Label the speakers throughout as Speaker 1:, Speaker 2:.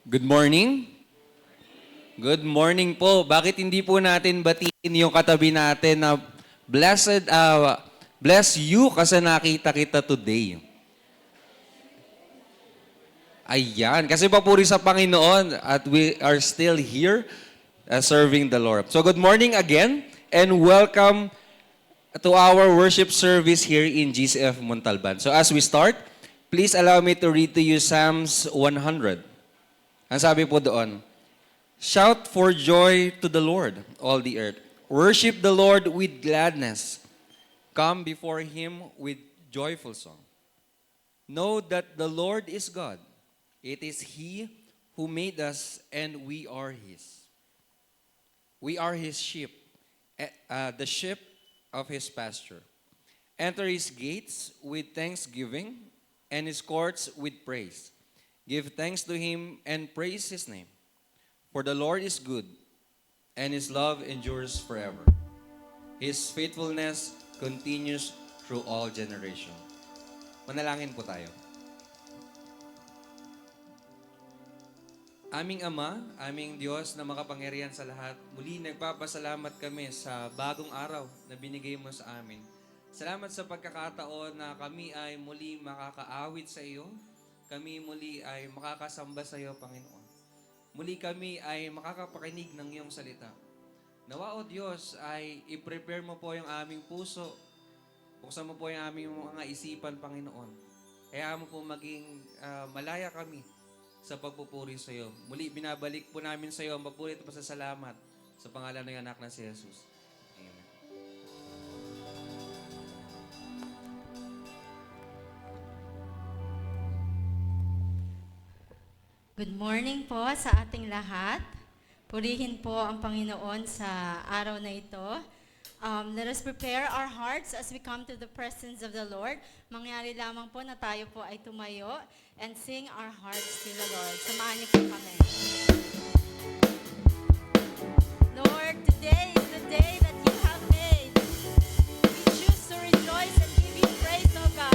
Speaker 1: Good morning. Good morning po. Bakit hindi po natin batiin yung katabi natin na bless you kasi nakita kita today. Ayan, kasi papuri sa Panginoon at we are still here serving the Lord. So good morning again and welcome to our worship service here in GCF Montalban. So as we start, please allow me to read to you Psalms 100. Ang sabi po doon, shout for joy to the Lord, all the earth. Worship the Lord with gladness. Come before Him with joyful song. Know that the Lord is God. It is He who made us and we are His. We are His sheep, the sheep of His pasture. Enter His gates with thanksgiving and His courts with praise. Give thanks to Him and praise His name. For the Lord is good, and His love endures forever. His faithfulness continues through all generations. Manalangin po tayo. Aming Ama, aming Diyos na makapangyarihan sa lahat, muli nagpapasalamat kami sa bagong araw na binigay mo sa amin. Salamat sa pagkakataon na kami ay muli makakaawit sa iyo. Kami muli ay makakasamba sa iyo, Panginoon. Muli kami ay makakapakinig ng iyong salita. Nawa, O Diyos, ay i-prepare mo po yung aming puso. Buksan mo po yung aming mga isipan, Panginoon. Kaya mo po maging malaya kami sa pagpupuri sa iyo. Muli, binabalik po namin sa iyo ang papuri at pasasalamat sa pangalan ng anak na si Jesus. Amen.
Speaker 2: Good morning po sa ating lahat. Purihin po ang Panginoon sa araw na ito. Let us prepare our hearts as we come to the presence of the Lord. Mangyari lamang po na tayo po ay tumayo and sing our hearts to the Lord. Samahan niyo po kami. Lord, today is the day that you have made. We choose to rejoice and give you praise, O God.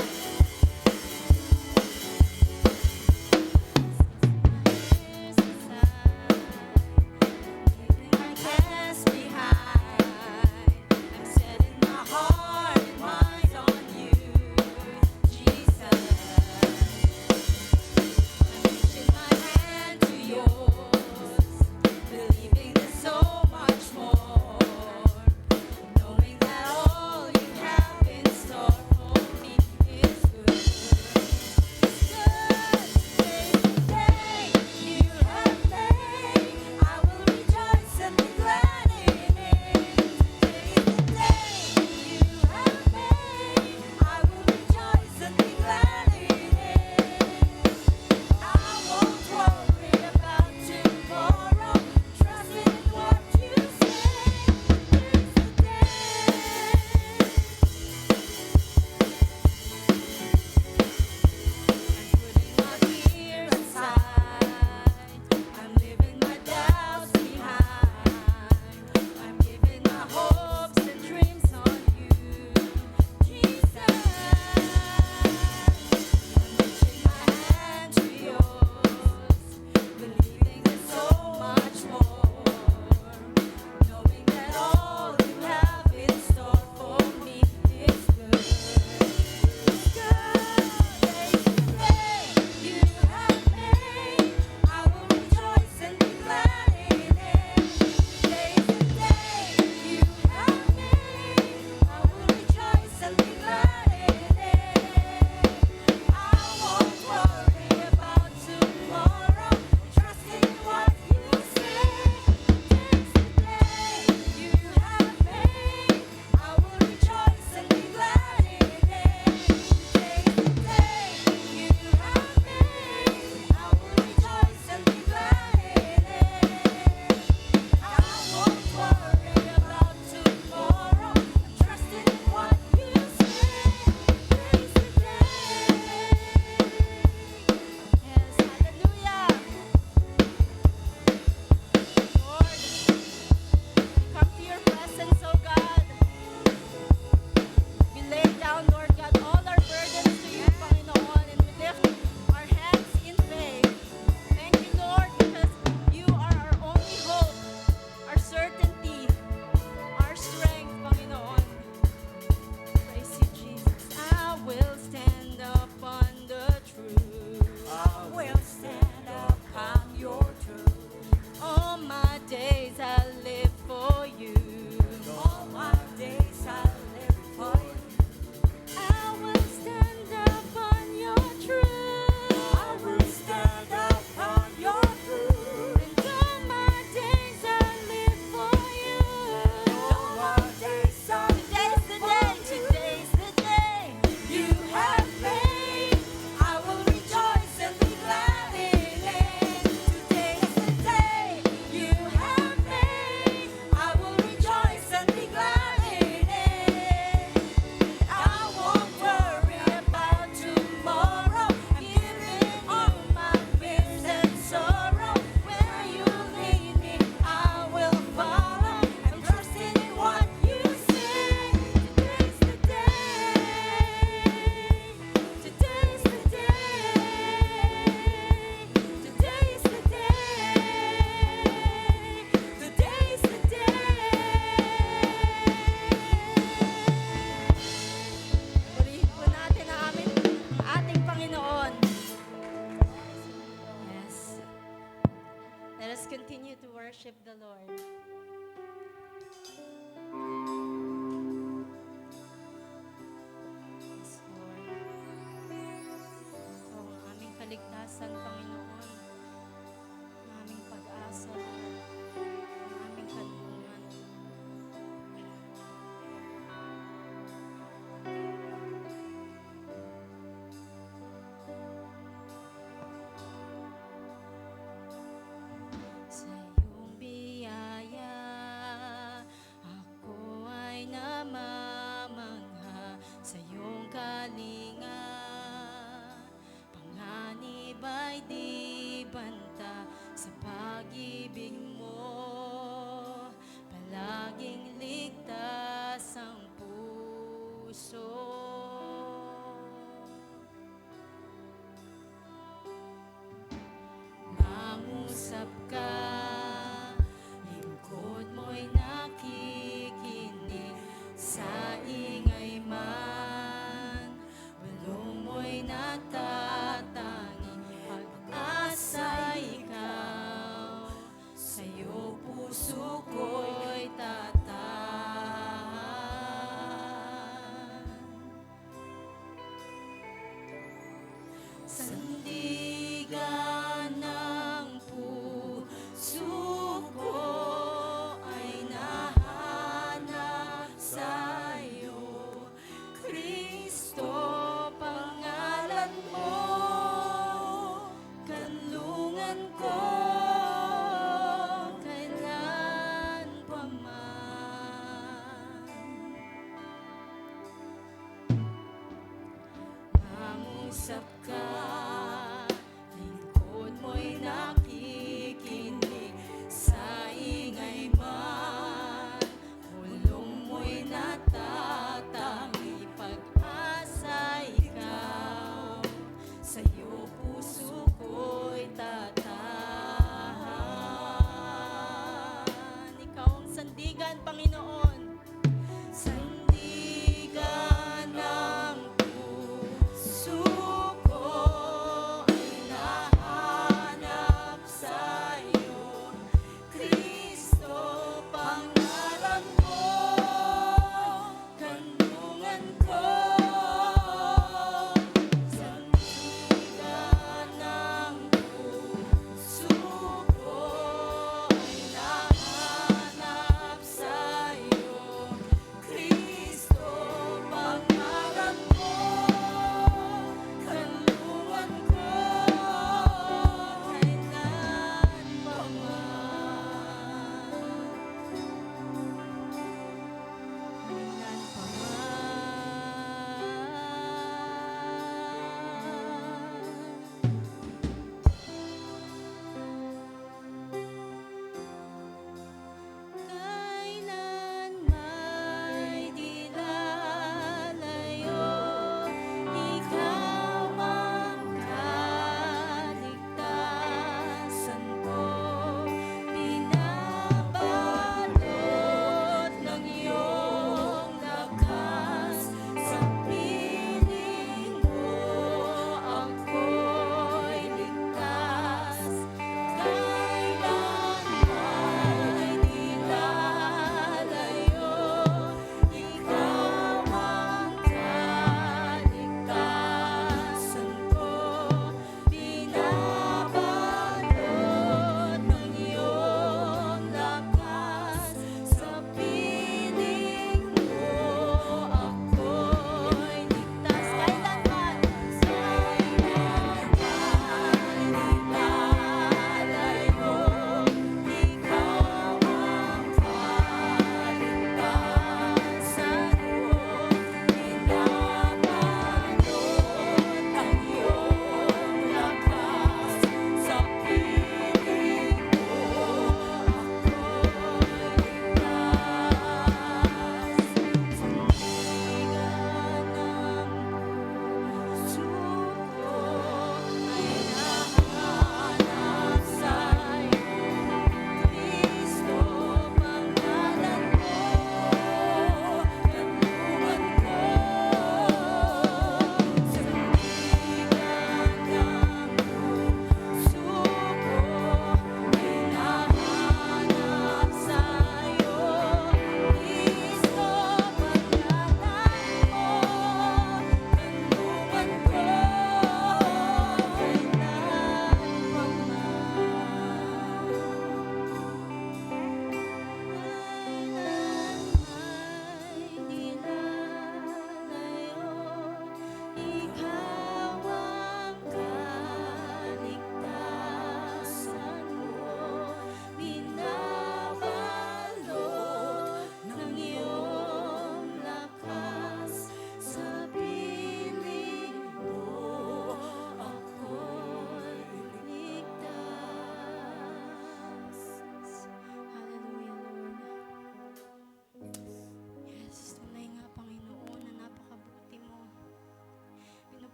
Speaker 2: worship the Lord. Yes, Lord. Ikaw ang aming kaligtasan, Panginoon. Ang aming pag-asa, Lord. Ang aming kanlungan. Sa iyong biyaya, ako ay namamangha. Sa iyong kalinga, panganib ay di banta. Sa pag-ibig mo, palaging ligtas ang puso. Mangusap ka, lingkod mo'y nakikinig. Sa ingay man, bulong mo'y natatangi. Pag-asa ikaw, sa'yo puso ko'y tatahan. Sandigan ng puso ko ay nahanap sa'yo, Kristo, pangalan mo, kanlungan ko, kailan pa man. Mangusap ka, lingkod mo'y nakikinig. Sa ingay man, hulong mo'y natatangi. Pag-asa ikaw, sa'yo puso ko'y tatahan. Ikaw ang sandigan, Panginoon. Sandigan ng puso ko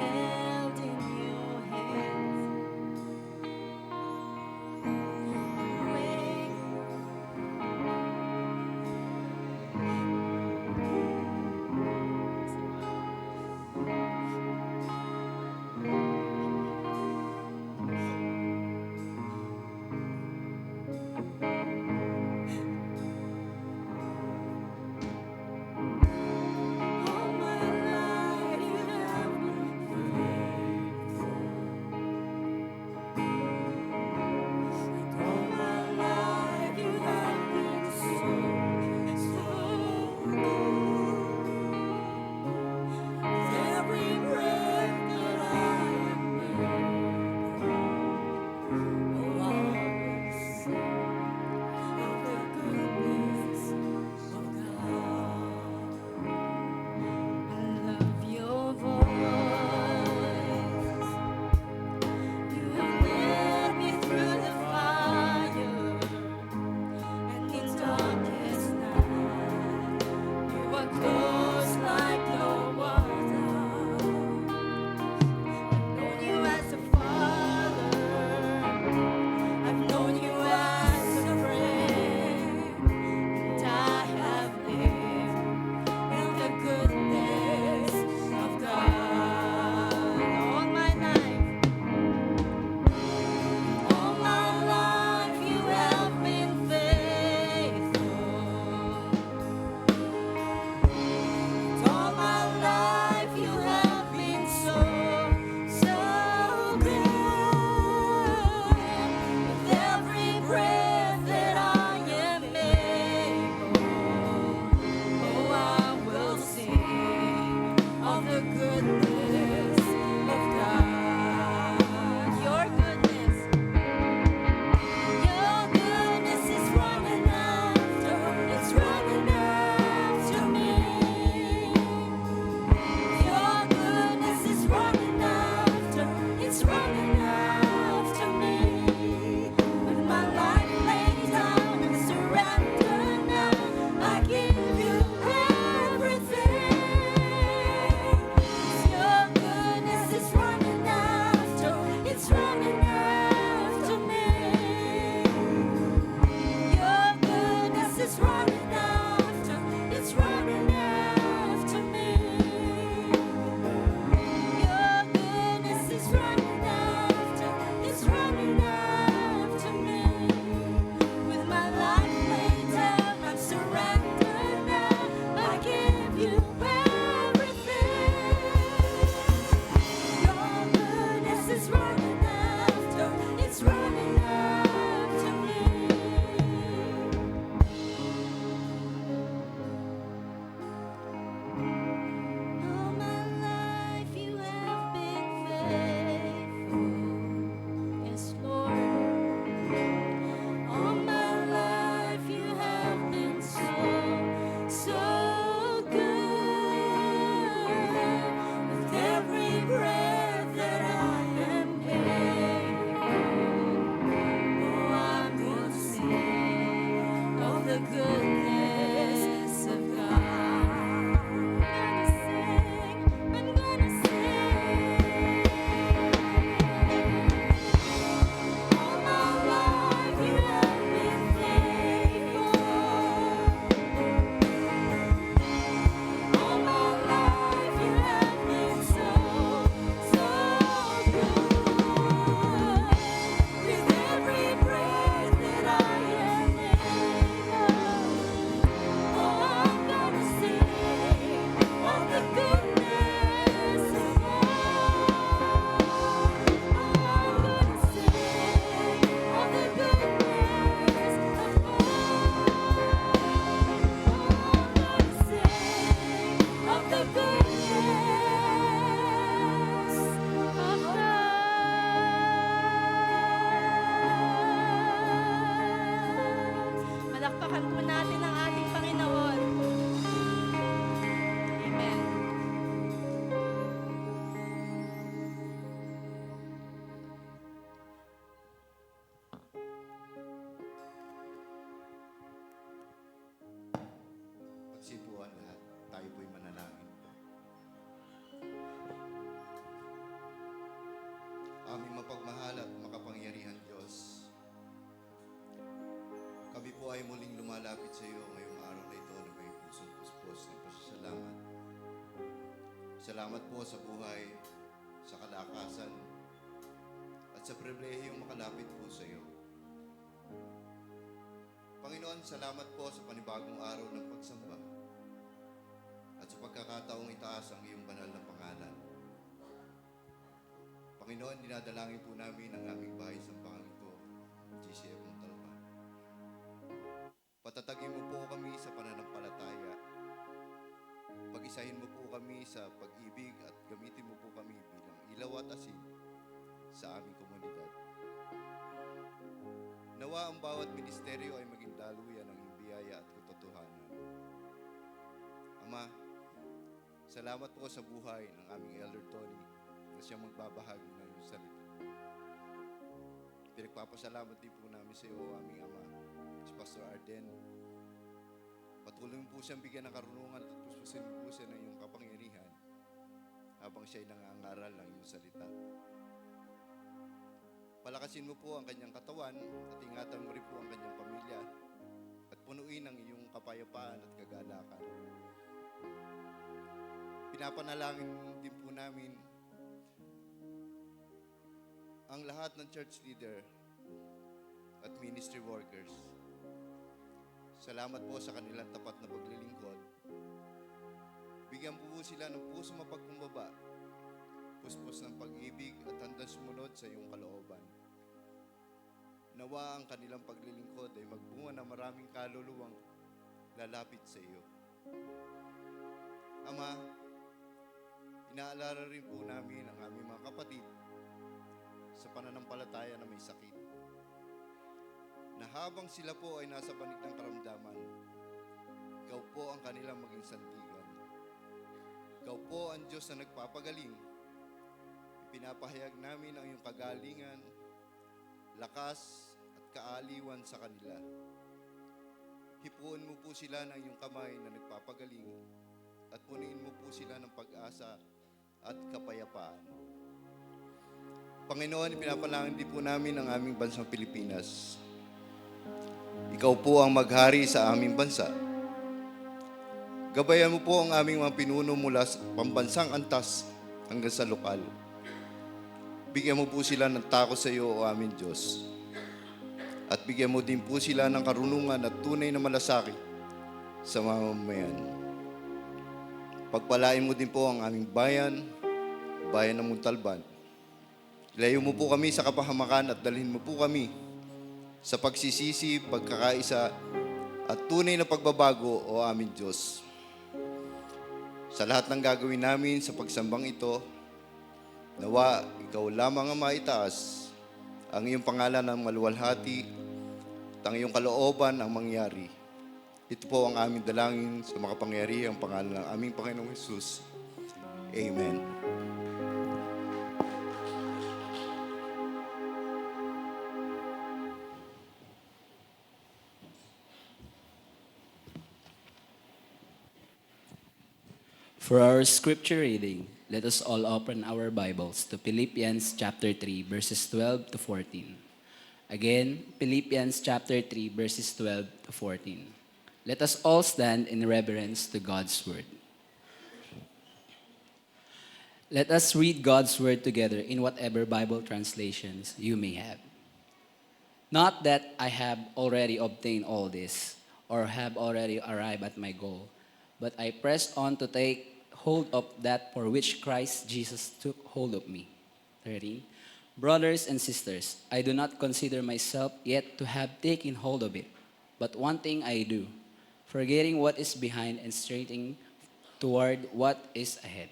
Speaker 2: held in your hands. Wait. All my life you have been faithful. All my life you have been so, so good. With every breath that I am able, oh, I will sing of the goodness of God. I love your voice. You have led me through the fire and in darkest night. You are close like no other. I've known you as a father. I've known you as a friend. And I have lived in the goodness of God all my life. All my life you have been faithful. All my life you have been so, so good. With every breath that I am able, oh, I will sing of the goodness of God. Your goodness. Your goodness is running after, it's running after me. Your goodness is running after, it's running after me. With my life laid down and surrender now, I give you everything. Your goodness is running after, it's running after me. Your goodness is running after, it's running after me. Your goodness is running after, it's running after me. With my life laid down, I'm surrendered now. I give you everything. Your goodness is running after, it's running after me. All my life you have been faithful. Yes, Lord. All my life you have been so, so good. With every breath that I am able, oh, I will sing of the goodness of God. I'm gonna sing. All my life you have been faithful. All my life you have been so, so good. With every breath that I am able, oh, I'm gonna sing of the goodness of God. Oh, I'm gonna sing of the goodness of God. Oh, I'm gonna sing of the goodness of God. Malakpakan po natin ang ating Panginoon. Amen.
Speaker 3: Magsipuan lahat. Tayo po'y manalangin. ay muling lumalapit sa iyo ngayong araw na ito na may pusong puspos ng pasasalamat. Salamat po sa buhay, sa kalakasan, at sa pribilehiyong makalapit po sa iyo. Panginoon, salamat po sa panibagong araw ng pagsamba at sa pagkakataong itaas ang iyong banal na pangalan. Panginoon, dinadalangin po namin ang aming bahay sambahan ito, GCF Montalban. Patatagin mo po kami sa pananampalataya. Pag-isahin mo po kami sa pag-ibig at gamitin mo po kami bilang ilaw at asin sa aming komunidad. Nawa ang bawat ministeryo ay maging daluyan ng iyong biyaya at katotohanan. Ama, salamat po sa buhay ng aming Elder Tony na siyang magbabahagi ng iyong salita. Pinagpapasalamat din po namin sa iyo, aming Ama, si Pastor Arden. Patuloy mo po siyang bigyan ng karunungan at puspusin mo po siya ng iyong kapangyarihan habang siya'y nangangaral ng iyong salita. Palakasin mo po ang kanyang katawan at ingatan mo rin po ang kanyang pamilya at punuin ang iyong kapayapaan at kagalakan. Pinapanalangin din po namin ang lahat ng church leader at ministry workers. Salamat po sa kanilang tapat na paglilingkod. Bigyan po sila ng puso mapagkumbaba, puspos ng pag-ibig at handang sumunod sa iyong kalooban. Nawa ang kanilang paglilingkod ay magbunga ng maraming kaluluwang lalapit sa iyo. Ama, inaalala rin po namin ang aming mga kapatid sa pananampalataya na may sakit, na habang sila po ay nasa banig ng karamdaman, ikaw po ang kanilang maging sandigan. Ikaw po ang Diyos na nagpapagaling. Ipinapahayag namin ang iyong kagalingan, lakas at kaaliwan sa kanila. Hipuin mo po sila ng iyong kamay na nagpapagaling at punuin mo po sila ng pag-asa at kapayapaan. Panginoon, pinapalangin din po namin ang aming bansang Pilipinas. Ikaw po ang maghari sa aming bansa. Gabayan mo po ang aming mga pinuno mula sa pambansang antas hanggang sa lokal. Bigyan mo po sila ng takot sa iyo, o aming Diyos. At bigyan mo din po sila ng karunungan at tunay na malasakit sa mamamayan. Pagpalain mo din po ang aming bayan ng Montalban. Ilayo mo po kami sa kapahamakan at dalhin mo po kami sa pagsisisi, pagkakaisa at tunay na pagbabago, o aming Diyos. Sa lahat ng gagawin namin sa pagsambang ito, nawa ikaw lamang ang maitaas, ang iyong pangalan ang maluwalhati at ang iyong kalooban ang mangyari. Ito po ang aming dalangin sa makapangyarihang pangalan ng aming Panginoong Hesus. Amen.
Speaker 4: For our scripture reading, let us all open our Bibles to Philippians chapter 3, verses 12 to 14. Again, Philippians chapter 3, verses 12 to 14. Let us all stand in reverence to God's word. Let us read God's word together in whatever Bible translations you may have. Not that I have already obtained all this or have already arrived at my goal, but I press on to take hold of that for which Christ Jesus took hold of me. 13. Brothers and sisters, I do not consider myself yet to have taken hold of it, but one thing I do, forgetting what is behind and straining toward what is ahead.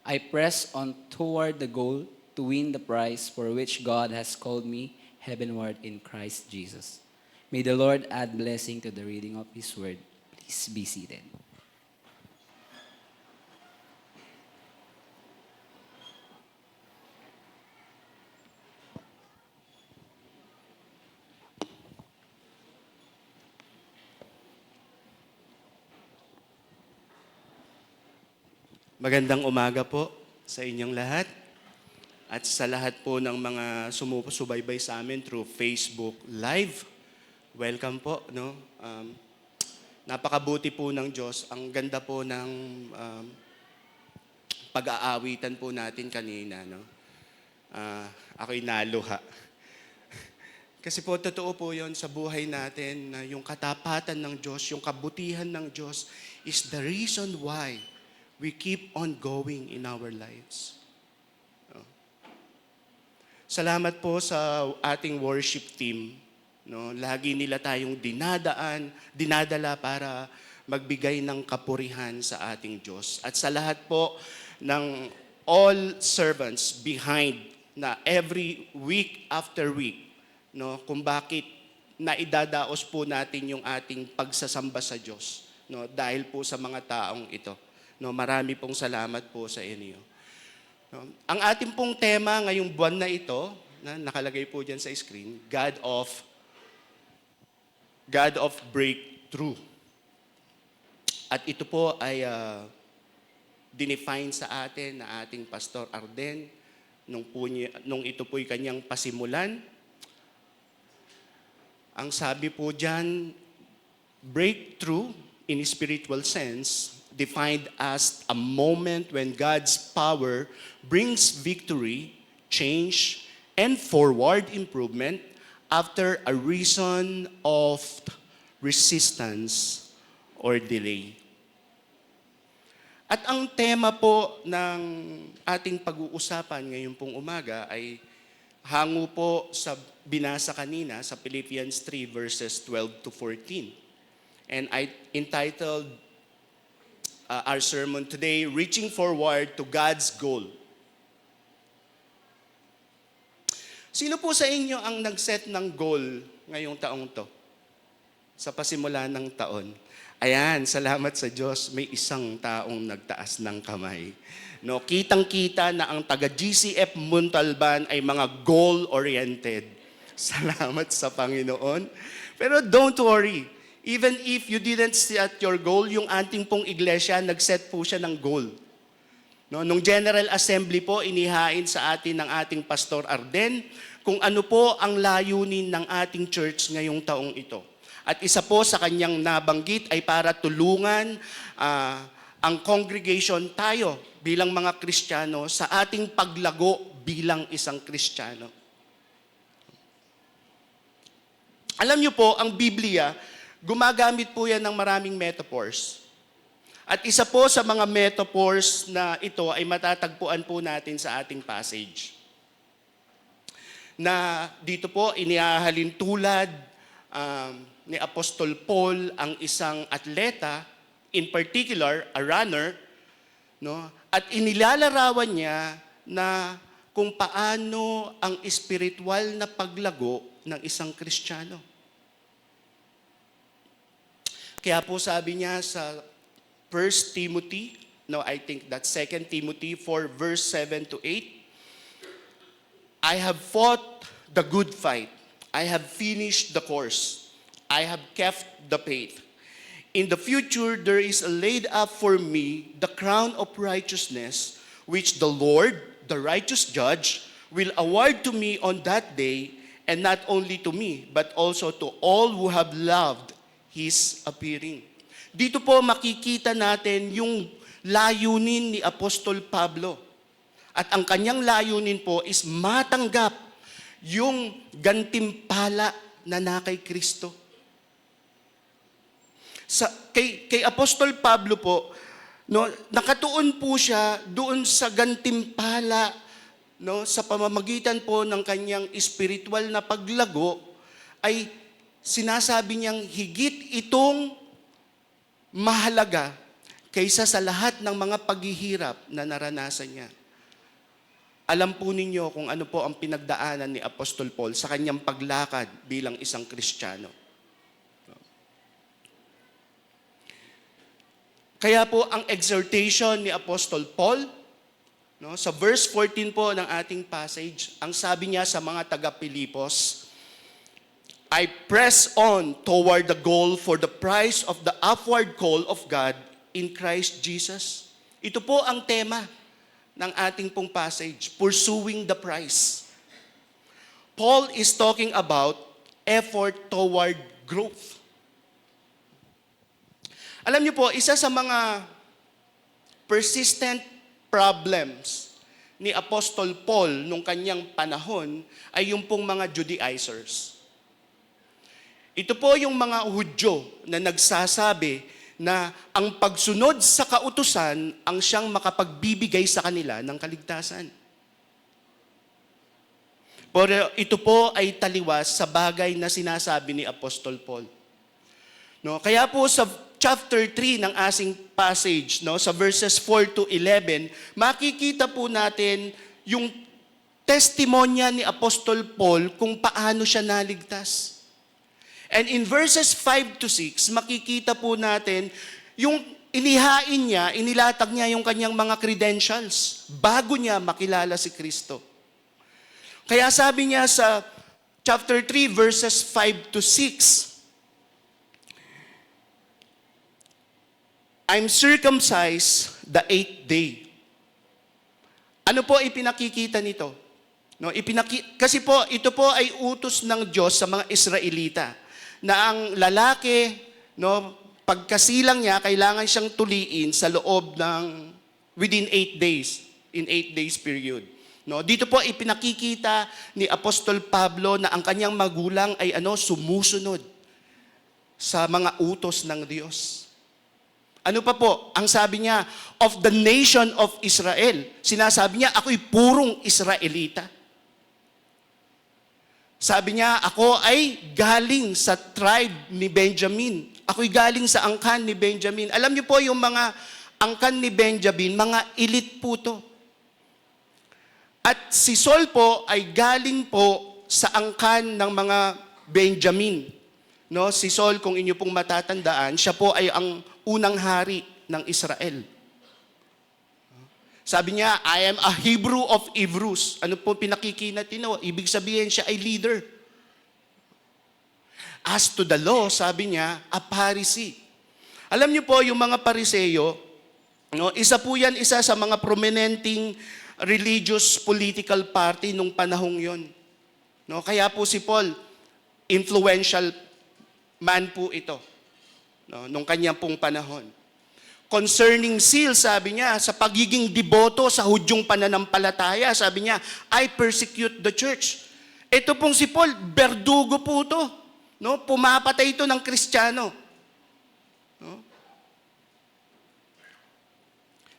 Speaker 4: I press on toward the goal to win the prize for which God has called me heavenward in Christ Jesus. May the Lord add blessing to the reading of His word. Please be seated.
Speaker 5: Magandang umaga po sa inyong lahat at sa lahat po ng mga sumusubaybay sa amin through Facebook Live. welcome po, no? Napakabuti po ng Diyos. Ang ganda po ng pag-aawitan po natin kanina, no? Ako'y naluha. Kasi po, totoo po yon sa buhay natin na yung katapatan ng Diyos, yung kabutihan ng Diyos is the reason why we keep on going in our lives. No? Salamat po sa ating worship team. No? Lagi nila tayong dinadala para magbigay ng kapurihan sa ating Diyos. At sa lahat po ng all servants behind na every week after week, no, kung bakit naidadaos po natin yung ating pagsasamba sa Diyos, no, dahil po sa mga taong ito. No, marami pong salamat po sa inyo. No, ang ating pong tema ngayong buwan na ito, na nakalagay po diyan sa screen, God of Breakthrough. At ito po ay dinefine sa atin na ating Pastor Arden nung ito po'y kanyang pasimulan. Ang sabi po dyan, breakthrough in spiritual sense, defined as a moment when God's power brings victory, change, and forward improvement after a reason of resistance or delay. At ang tema po ng ating pag-uusapan ngayon pong umaga ay hango po sa binasa kanina sa Philippians 3 verses 12 to 14. And I entitled our sermon today, Reaching Forward to God's Goal. Sino po sa inyo ang nag-set ng goal ngayong taong to? Sa pasimula ng taon. Ayan, salamat sa Diyos, may isang taong nagtaas ng kamay. No, kitang-kita na ang taga-GCF Montalban ay mga goal-oriented. Salamat sa Panginoon. Pero don't worry, even if you didn't set your goal, yung ating pong iglesia, nag-set po siya ng goal. No, nung General Assembly po, inihain sa atin ng ating Pastor Arden kung ano po ang layunin ng ating church ngayong taong ito. At isa po sa kanyang nabanggit ay para tulungan ang congregation tayo bilang mga Kristiyano sa ating paglago bilang isang Kristiyano. Alam niyo po, ang Biblia, gumagamit po yan ng maraming metaphors. At isa po sa mga metaphors na ito ay matatagpuan po natin sa ating passage. Na dito po, inihahalin tulad ni Apostol Paul ang isang atleta, in particular, a runner, no? At inilalarawan niya na kung paano ang espiritual na paglago ng isang Kristiyano. Kaya po sabi niya sa 1 Timothy, no, I think that's 2 Timothy 4 verse 7 to 8, I have fought the good fight. I have finished the course. I have kept the faith. In the future, there is laid up for me the crown of righteousness, which the Lord, the righteous judge, will award to me on that day, and not only to me, but also to all who have loved His appearing. Dito po makikita natin yung layunin ni Apostol Pablo. At ang kanyang layunin po is matanggap yung gantimpala na kay Kristo. Kay Apostol Pablo po, no, nakatuon po siya doon sa gantimpala, no, sa pamamagitan po ng kanyang espiritual na paglago, ay sinasabi niyang higit itong mahalaga kaysa sa lahat ng mga paghihirap na naranasan niya. Alam po ninyo kung ano po ang pinagdaanan ni Apostol Paul sa kanyang paglakad bilang isang Kristiyano. Kaya po ang exhortation ni Apostol Paul, no, sa verse 14 po ng ating passage, ang sabi niya sa mga taga-Pilipos, I press on toward the goal for the prize of the upward call of God in Christ Jesus. Ito po ang tema ng ating pong passage, pursuing the prize. Paul is talking about effort toward growth. Alam niyo po, isa sa mga persistent problems ni Apostol Paul nung kanyang panahon ay yung pong mga Judaizers. Ito po yung mga Hudyo na nagsasabi na ang pagsunod sa kautusan ang siyang makapagbibigay sa kanila ng kaligtasan. Pero ito po ay taliwas sa bagay na sinasabi ni Apostol Paul. No, kaya po sa chapter 3 ng asing passage, no, sa verses 4 to 11, makikita po natin yung testimonya ni Apostol Paul kung paano siya naligtas. And in verses 5 to 6, makikita po natin yung inihain niya, inilatag niya yung kanyang mga credentials bago niya makilala si Kristo. Kaya sabi niya sa chapter 3, verses 5 to 6, I'm circumcised the 8th day. Ano po ipinakikita nito? No, kasi po, ito po ay utos ng Diyos sa mga Israelita na ang lalaki, no, pagkasilang niya, kailangan siyang tuliin sa loob ng within 8 days, in 8 days period. No, dito po ipinakikita ni Apostol Pablo na ang kanyang magulang ay sumusunod sa mga utos ng Diyos. Ano pa po? Ang sabi niya, of the nation of Israel. Sinasabi niya, ako'y purong Israelita. Sabi niya, ako ay galing sa tribe ni Benjamin. Ako'y galing sa angkan ni Benjamin. Alam niyo po yung mga angkan ni Benjamin, mga elite po to. At si Saul po ay galing po sa angkan ng mga Benjamin. No, si Saul, kung inyo pong matatandaan, siya po ay ang unang hari ng Israel. Sabi niya, I am a Hebrew of Hebrews. Ano po pinakikinatin? Ibig sabihin siya ay leader. As to the law, sabi niya, a Pharisee. Alam niyo po, yung mga Pariseyo, isa po yan, isa sa mga prominenting religious political party nung panahong yon. Kaya po si Paul, influential man po ito. Nung kanyang pong panahon. Concerning zeal, sabi niya, sa pagiging deboto sa Hudyong pananampalataya, sabi niya, I persecute the church. Ito pong si Paul, berdugo po ito. Pumapatay ito ng Kristiyano.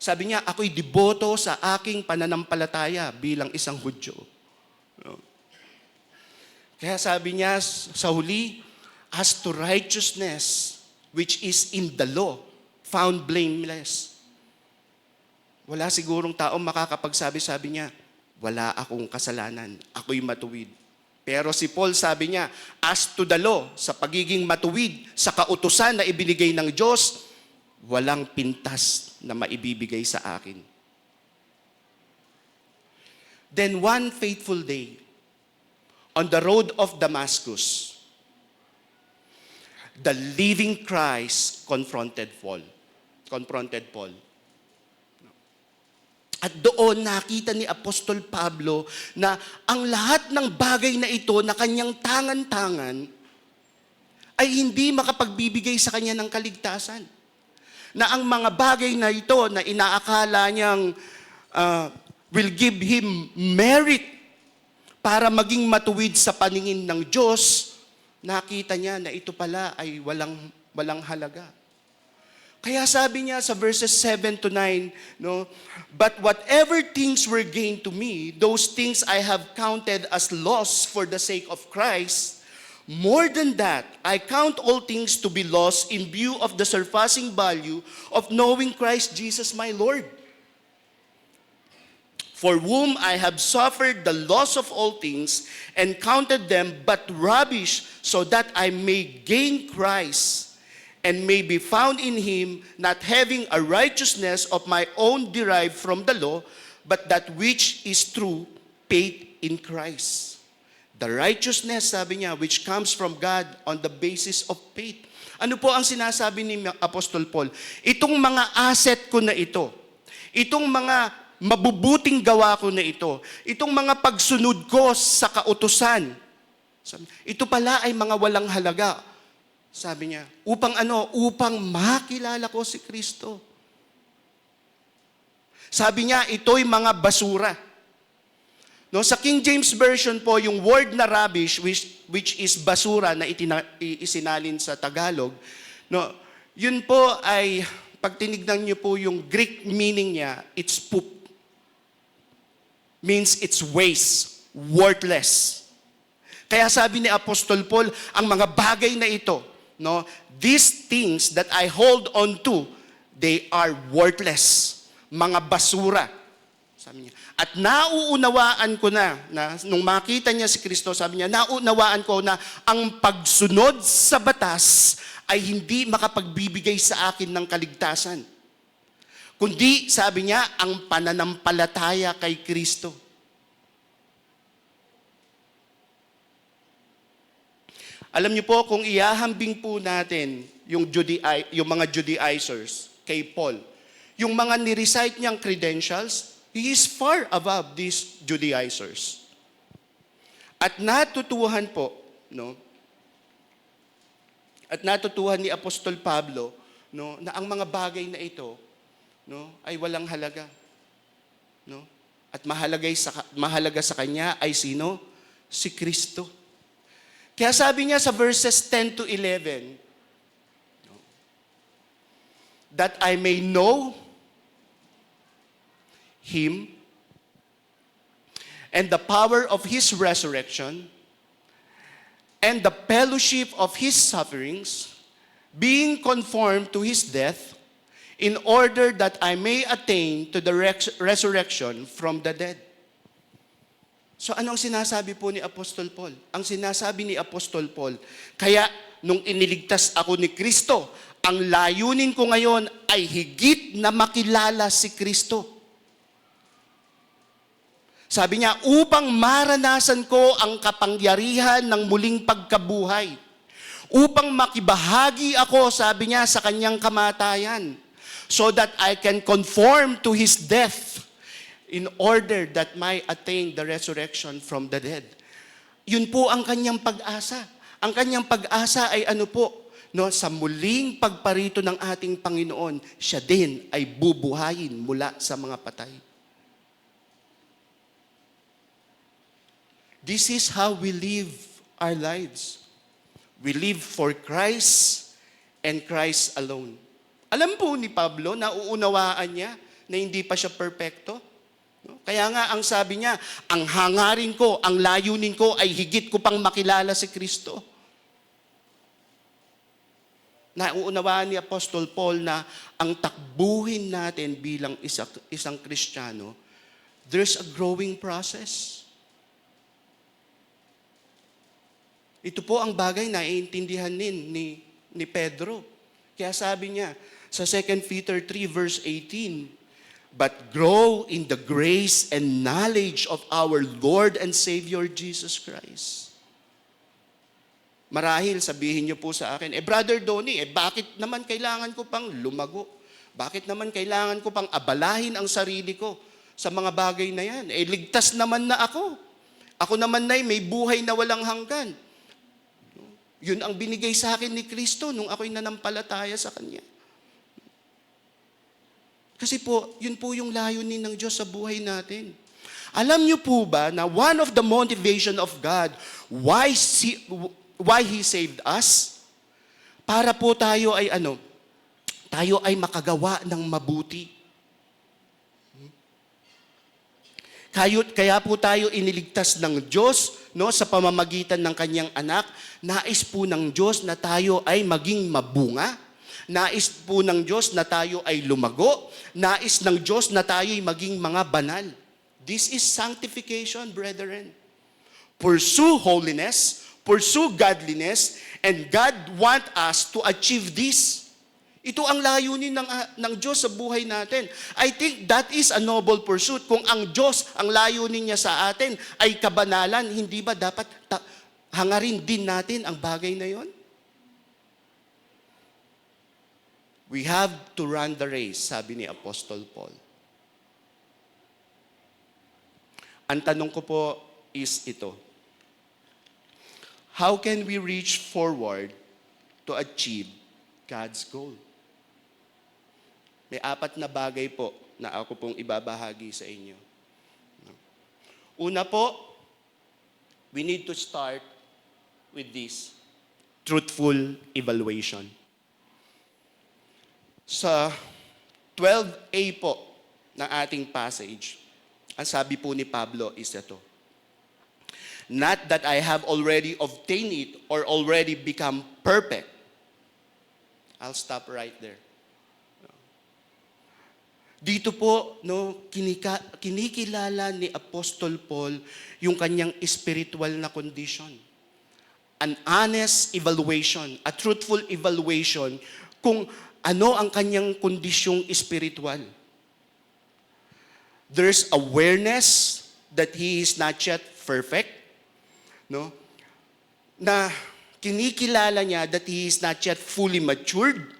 Speaker 5: Sabi niya, ako'y deboto sa aking pananampalataya bilang isang Hudyo. Kaya sabi niya sa huli, as to righteousness, which is in the law, found blameless. Wala sigurong taong makakapagsabi, sabi niya, wala akong kasalanan, ako'y matuwid. Pero si Paul sabi niya, as to the law, sa pagiging matuwid, sa kautusan na ibinigay ng Diyos, walang pintas na maibibigay sa akin. Then one faithful day, on the road of Damascus, the living Christ confronted Paul. At doon nakita ni Apostol Pablo na ang lahat ng bagay na ito na kanyang tangan-tangan ay hindi makapagbibigay sa kanya ng kaligtasan. Na ang mga bagay na ito na inaakala niyang will give him merit para maging matuwid sa paningin ng Diyos, nakita niya na ito pala ay walang halaga. Kaya sabi niya sa verses 7 to 9, but whatever things were gained to me, those things I have counted as loss for the sake of Christ. More than that, I count all things to be lost in view of the surpassing value of knowing Christ Jesus my Lord, for whom I have suffered the loss of all things and counted them but rubbish, so that I may gain Christ and may be found in him, not having a righteousness of my own derived from the law, but that which is through faith in Christ. The righteousness, sabi niya, which comes from God on the basis of faith. Ano po ang sinasabi ni Apostol Paul? Itong mga asset ko na ito, itong mga mabubuting gawa ko na ito, itong mga pagsunod ko sa kautusan, ito pala ay mga walang halaga Sabi niya, upang ano? Upang makilala ko si Kristo. Sabi niya, ito'y mga basura. No, sa King James Version po, yung word na rubbish, which is basura na isinalin sa Tagalog, no, yun po ay, pag tinignan niyo po yung Greek meaning niya, it's poop. Means it's waste, worthless. Kaya sabi ni Apostol Paul, ang mga bagay na ito, no, these things that I hold on to, they are worthless. Mga basura. Sabi niya. At nauunawaan ko na nung makita niya si Kristo, sabi niya, nauunawaan ko na ang pagsunod sa batas ay hindi makapagbibigay sa akin ng kaligtasan. Kundi, sabi niya, ang pananampalataya kay Kristo. Alam niyo po, kung iahambing po natin yung mga Judaizers kay Paul, yung mga ni-recite niyang credentials, he is far above these Judaizers. At natutuhan po, no? At natutuhan ni Apostol Pablo, no, na ang mga bagay na ito, no, ay walang halaga. No? At mahalaga sa kanya ay sino? Si Kristo. Kaya sabi niya sa verses 10 to 11, no, that I may know Him and the power of His resurrection and the fellowship of His sufferings, being conformed to His death, in order that I may attain to the resurrection from the dead. So anong sinasabi po ni Apostol Paul? Ang sinasabi ni Apostol Paul, kaya nung iniligtas ako ni Kristo, ang layunin ko ngayon ay higit na makilala si Kristo. Sabi niya, upang maranasan ko ang kapangyarihan ng muling pagkabuhay. Upang makibahagi ako, sabi niya, sa kanyang kamatayan. So that I can conform to His death in order that may attain the resurrection from the dead. Yun po ang kanyang pag-asa. Ang kanyang pag-asa ay ano po? No, sa muling pagparito ng ating Panginoon, siya din ay bubuhayin mula sa mga patay. This is how we live our lives. We live for Christ and Christ alone. Alam po ni Pablo, nauunawaan niya na hindi pa siya perpekto. Kaya nga ang sabi niya, ang hangarin ko, ang layunin ko ay higit ko pang makilala si Kristo. Nauunawaan ni Apostol Paul na ang takbuhin natin bilang isang Kristiyano, there's a growing process. Ito po ang bagay na iintindihan ni Pedro. Kaya sabi niya sa 2 Peter 3 verse 18, but grow in the grace and knowledge of our Lord and Savior Jesus Christ. Marahil sabihin niyo po sa akin, Brother Donnie, bakit naman kailangan ko pang lumago? Bakit naman kailangan ko pang abalahin ang sarili ko sa mga bagay na yan? Ligtas naman na ako. Ako naman na may buhay na walang hanggan. Yun ang binigay sa akin ni Kristo nung ako'y nanampalataya sa Kanya. Kasi po, yun po yung layunin ng Diyos sa buhay natin. Alam niyo po ba na one of the motivation of God why He saved us? Para po tayo ay tayo ay makagawa ng mabuti. Kaya po tayo iniligtas ng Diyos, no, sa pamamagitan ng Kanyang anak. Nais po ng Diyos na tayo ay maging mabunga. Nais po ng Diyos na tayo ay lumago. Nais ng Diyos na tayo ay maging mga banal. This is sanctification, brethren. Pursue holiness, pursue godliness, and God want us to achieve this. Ito ang layunin ng Diyos sa buhay natin. I think that is a noble pursuit. Kung ang Diyos, ang layunin niya sa atin ay kabanalan, hindi ba dapat hangarin din natin ang bagay na yon? We have to run the race, sabi ni Apostol Paul. Ang tanong ko po is ito. How can we reach forward to to achieve God's goal. May 4 na bagay po na ako pong ibabahagi sa inyo. Una po, we need to start with this, truthful evaluation. Sa 12a po ng ating passage, ang sabi po ni Pablo is ito, not that I have already obtained it or already become perfect. I'll stop right there. Dito po, kinikilala ni Apostol Paul yung kanyang spiritual na condition. An honest evaluation, a truthful evaluation kung ano ang kanyang kondisyong spiritual. There's awareness that he is not yet perfect, no? Na kinikilala niya that he is not yet fully matured.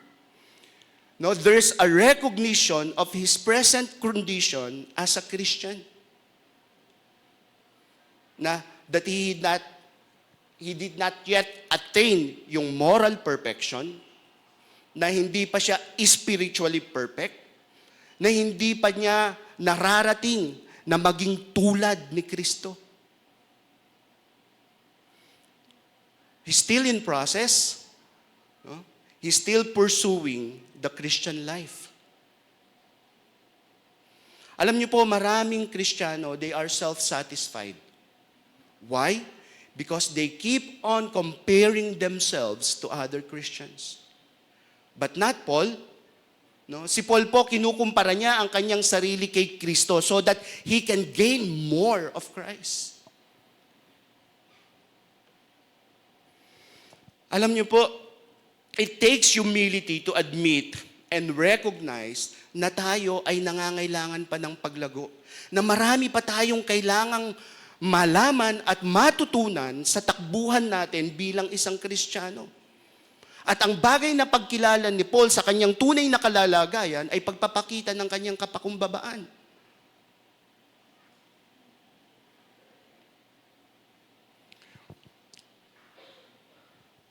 Speaker 5: No, there's a recognition of his present condition as a Christian. Na that he did not yet attain yung moral perfection, na hindi pa siya spiritually perfect, na hindi pa niya nararating na maging tulad ni Kristo. He's still in process. No? He's still pursuing the Christian life. Alam niyo po, maraming Kristiyano, they are self-satisfied. Why? Because they keep on comparing themselves to other Christians. But not Paul. No? Si Paul po, kinukumpara niya ang kanyang sarili kay Kristo so that he can gain more of Christ. Alam niyo po, it takes humility to admit and recognize na tayo ay nangangailangan pa ng paglago. Na marami pa tayong kailangang malaman at matutunan sa takbuhan natin bilang isang Kristiyano. At ang bagay na pagkilala ni Paul sa kanyang tunay na kalalagayan ay pagpapakita ng kanyang kapakumbabaan.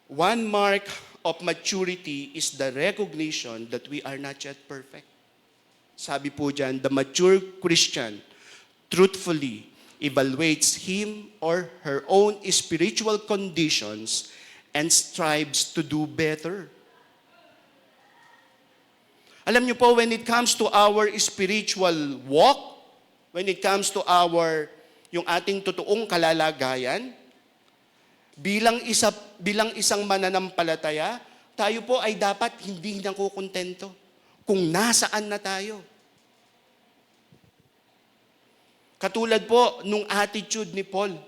Speaker 5: One mark of maturity is the recognition that we are not yet perfect. Sabi po dyan, the mature Christian truthfully evaluates him or her own spiritual conditions and strives to do better. Alam niyo po, when it comes to our spiritual walk, when it comes to yung ating totoong kalalagayan, bilang isang mananampalataya, tayo po ay dapat hindi nakukontento kung nasaan na tayo. Katulad po nung attitude ni Paul.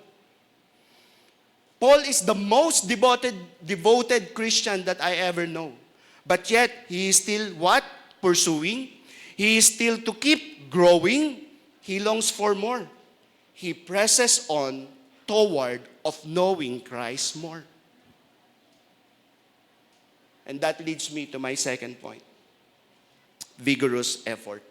Speaker 5: Paul is the most devoted Christian that I ever know. But yet, he is still what? Pursuing. He is still to keep growing. He longs for more. He presses on toward of knowing Christ more. And that leads me to my second point. Vigorous effort.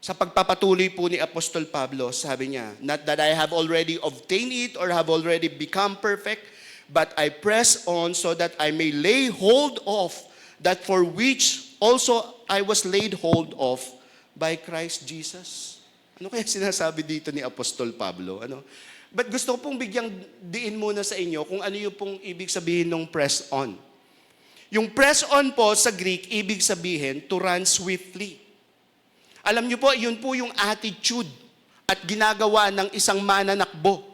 Speaker 5: Sa pagpapatuloy po ni Apostol Pablo, sabi niya, not that I have already obtained it or have already become perfect, but I press on so that I may lay hold of that for which also I was laid hold of by Christ Jesus. Ano kaya sinasabi dito ni Apostol Pablo? But gusto ko pong bigyang diin muna sa inyo kung ano yung pong ibig sabihin ng press on. Yung press on po sa Greek, ibig sabihin to run swiftly. Alam niyo po, yun po yung attitude at ginagawa ng isang mananakbo.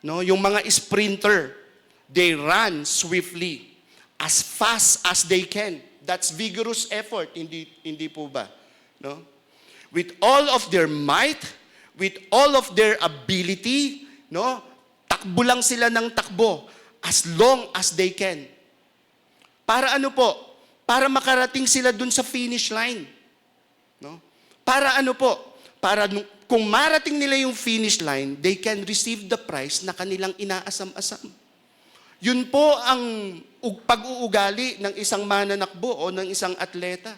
Speaker 5: No, yung mga sprinter, they run swiftly, as fast as they can. That's vigorous effort, hindi po ba? No? With all of their might, with all of their ability, no? Takbo lang sila ng takbo as long as they can. Para ano po? Para makarating sila dun sa finish line. No? Para ano po? Para kung marating nila yung finish line, they can receive the prize na kanilang inaasam-asam. Yun po ang pag-uugali ng isang mananakbo o ng isang atleta.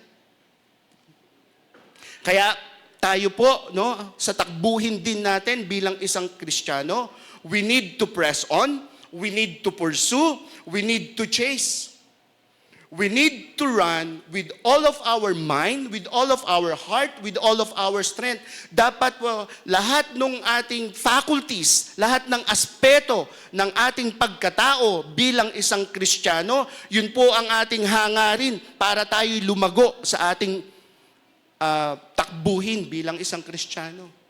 Speaker 5: Kaya tayo po, no, sa takbuhin din natin bilang isang Kristiyano, we need to press on, we need to pursue, we need to chase. We need to run with all of our mind, with all of our heart, with all of our strength. Dapat po lahat ng ating faculties, lahat ng aspeto ng ating pagkatao bilang isang Kristiyano, yun po ang ating hangarin para tayo lumago sa ating takbuhin bilang isang Kristiyano.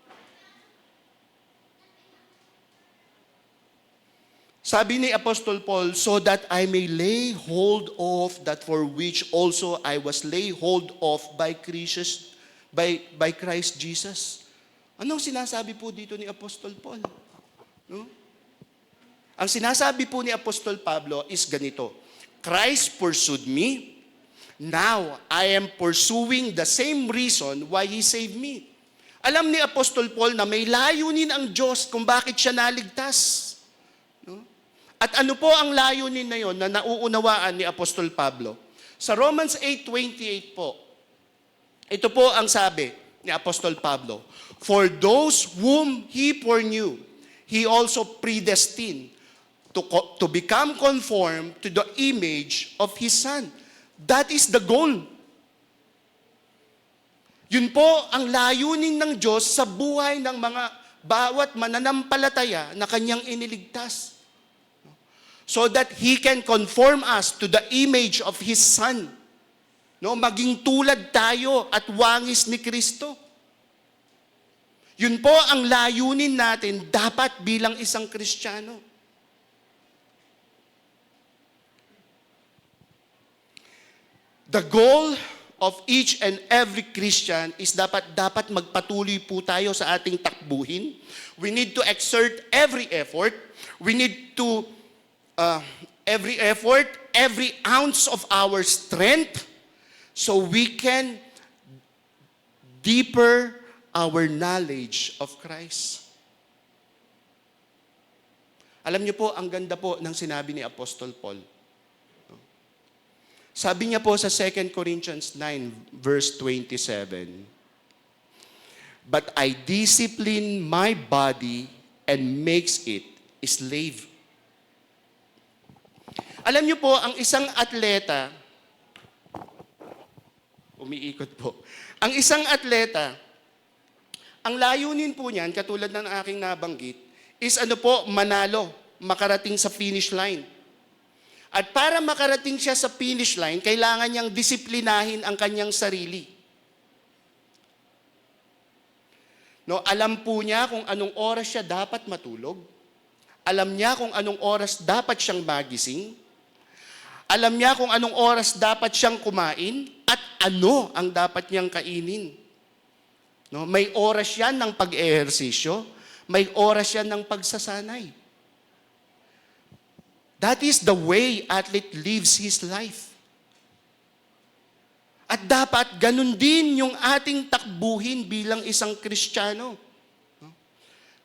Speaker 5: Sabi ni Apostol Paul, so that I may lay hold of that for which also I was laid hold of by Christ Jesus. Anong sinasabi po dito ni Apostol Paul? No? Ang sinasabi po ni Apostol Pablo is ganito, Christ pursued me, now I am pursuing the same reason why He saved me. Alam ni Apostol Paul na may layunin ang Diyos kung bakit siya naligtas. At ano po ang layunin na yon na nauunawaan ni Apostol Pablo? Sa Romans 8:28 po, ito po ang sabi ni Apostol Pablo, for those whom He foreknew, He also predestined to become conformed to the image of His Son. That is the goal. Yun po ang layunin ng Diyos sa buhay ng mga bawat mananampalataya na Kanyang iniligtas. So that He can conform us to the image of His Son. No, maging tulad tayo at wangis ni Kristo. Yun po ang layunin natin dapat bilang isang Kristiyano. The goal of each and every Christian is dapat magpatuloy po tayo sa ating takbuhin. We need to exert every effort. We need to every effort, every ounce of our strength, so we can deeper our knowledge of Christ. Alam niyo po, ang ganda po ng sinabi ni Apostol Paul. Sabi niya po sa 2 Corinthians 9, verse 27, but I discipline my body and makes it a slave. Alam niyo po, ang isang atleta, umiikot po, ang isang atleta, ang layunin po niyan, katulad ng aking nabanggit, is ano po, manalo, makarating sa finish line. At para makarating siya sa finish line, kailangan niyang disiplinahin ang kanyang sarili. No, alam po niya kung anong oras siya dapat matulog. Alam niya kung anong oras dapat siyang magising. Alam niya kung anong oras dapat siyang kumain at ano ang dapat niyang kainin. No, may oras yan ng pag-ehersisyo, may oras yan ng pagsasanay. That is the way athlete lives his life. At dapat ganun din yung ating takbuhin bilang isang Kristiyano.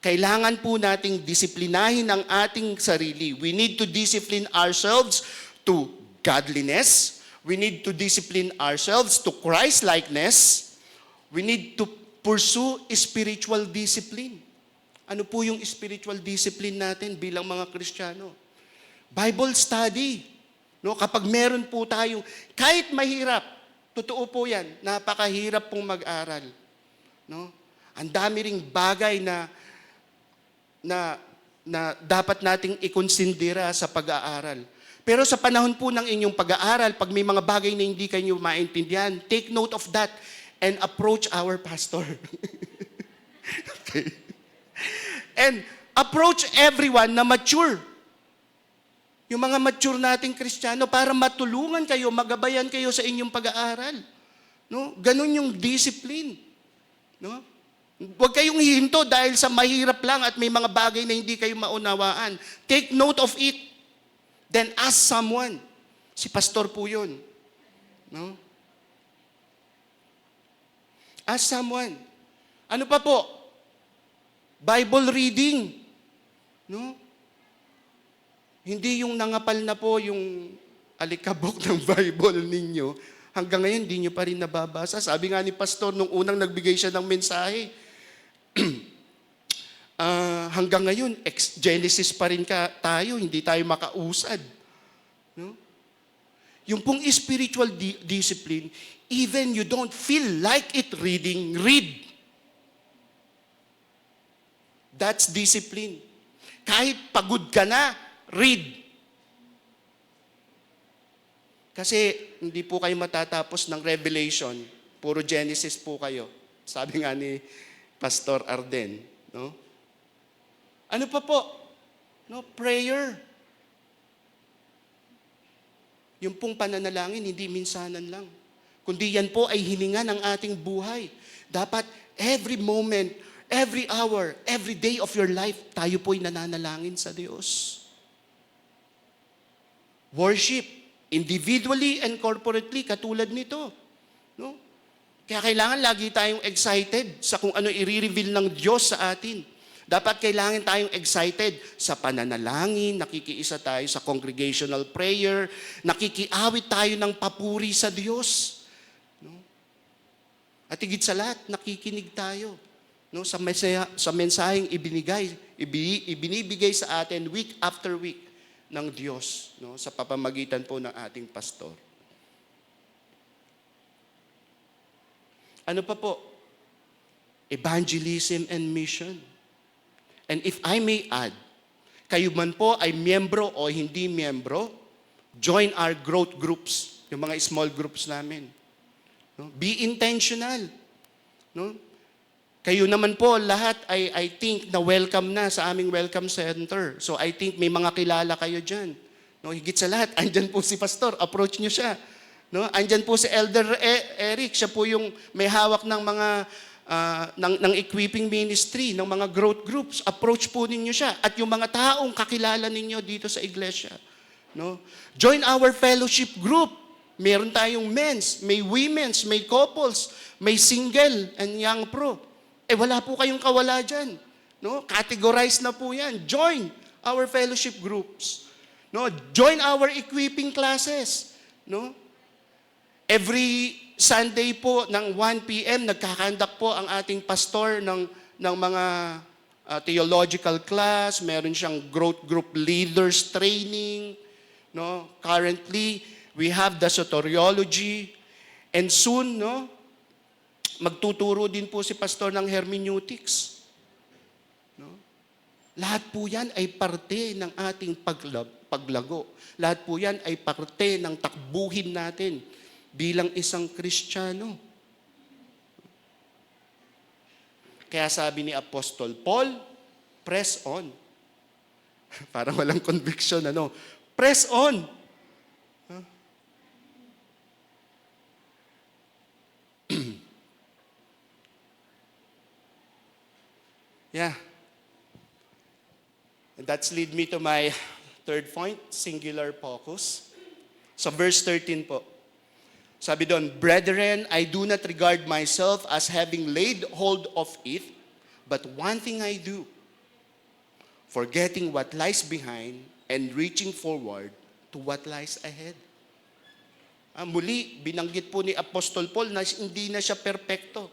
Speaker 5: Kailangan po nating disiplinahin ang ating sarili. We need to discipline ourselves to godliness. We need to discipline ourselves to Christ-likeness. We need to pursue spiritual discipline. Ano po yung spiritual discipline natin bilang mga Kristiyano? Bible study. No, kapag meron po tayong, kahit mahirap, totoo po yan, napakahirap pong mag-aral. No? Ang dami ring bagay na dapat nating ikonsindera sa pag-aaral. Pero sa panahon po ng inyong pag-aaral, pag may mga bagay na hindi kayo maintindihan, take note of that and approach our pastor. Okay. And approach everyone na mature. Yung mga mature nating Kristiyano para matulungan kayo, magabayan kayo sa inyong pag-aaral. No? Ganun yung discipline. No? Huwag kayong hihinto dahil sa mahirap lang at may mga bagay na hindi kayo maunawaan. Take note of it. Then ask someone. Si pastor po yun. No? Ask someone. Ano pa po? Bible reading. No? Hindi yung nangapal na po yung alikabok ng Bible ninyo. Hanggang ngayon, hindi nyo pa rin nababasa. Sabi nga ni pastor, nung unang nagbigay siya ng mensahe, hanggang ngayon, Genesis pa rin tayo, hindi tayo makausad. No? Yung pong spiritual discipline, even you don't feel like it reading, read. That's discipline. Kahit pagod ka na, read. Kasi hindi po kayo matatapos ng Revelation. Puro Genesis po kayo. Sabi nga ni Pastor Arden. No? Ano pa po? No, prayer. Yung pong pananalangin, hindi minsanan lang. Kundi yan po ay hininga ng ating buhay. Dapat every moment, every hour, every day of your life, tayo po'y nananalangin sa Diyos. Worship, individually and corporately, katulad nito. No? Kaya kailangan lagi tayong excited sa kung ano i-reveal ng Diyos sa atin. Dapat kailangan tayong excited sa pananalangin, nakikiisa tayo sa congregational prayer, nakikiawit tayo ng papuri sa Diyos. No? At higit sa lahat, nakikinig tayo, no, sa mensaheng ibinibigay sa atin week after week ng Diyos, no, sa papamagitan po ng ating pastor. Ano pa po? Evangelism and mission. And if I may add, kayo man po ay miyembro o hindi miyembro, join our growth groups, yung mga small groups namin. No? Be intentional. No? Kayo naman po, lahat I think na welcome na sa aming welcome center. So I think may mga kilala kayo dyan. No? Higit sa lahat, andyan po si Pastor, approach nyo siya. No? Andyan po si Elder Eric, siya po yung may hawak ng mga ng equipping ministry, ng mga growth groups. Approach po ninyo siya. At yung mga taong kakilala ninyo dito sa iglesia. No? Join our fellowship group. Meron tayong men's, may women's, may couples, may single and young pro. Wala po kayong kawala dyan. No? Categorize na po yan. Join our fellowship groups. No? Join our equipping classes. No? Every Sunday po ng 1 p.m. nagkakandak po ang ating pastor ng mga theological class. Meron siyang growth group leaders training. No? Currently, we have the soteriology. And soon, no, magtuturo din po si pastor ng hermeneutics. No? Lahat po yan ay parte ng ating paglago. Lahat po yan ay parte ng takbuhin natin bilang isang Kristiyano. Kaya sabi ni Apostol Paul, press on. Parang walang conviction, ano? Press on. Huh? Yeah. And that's lead me to my third point, singular focus. So verse 13 po. Sabi doon, brethren, I do not regard myself as having laid hold of it, but one thing I do, forgetting what lies behind and reaching forward to what lies ahead. Muli, binanggit po ni Apostol Paul na hindi na siya perpekto.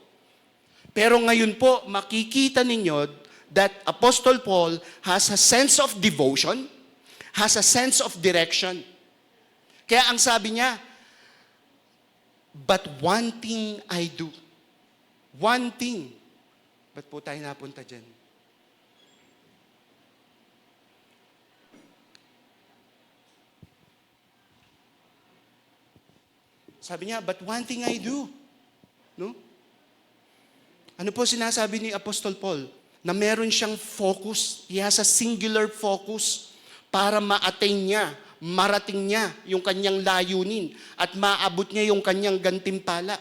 Speaker 5: Pero ngayon po, makikita ninyo that Apostle Paul has a sense of devotion, has a sense of direction. Kaya ang sabi niya, but one thing I do. One thing. Ba't po tayo napunta dyan? Sabi niya, but one thing I do. No? Ano po sinasabi ni Apostol Paul? Na meron siyang focus. He has a singular focus para ma-attain niya, marating niya yung kanyang layunin at maabot niya yung kanyang gantimpala.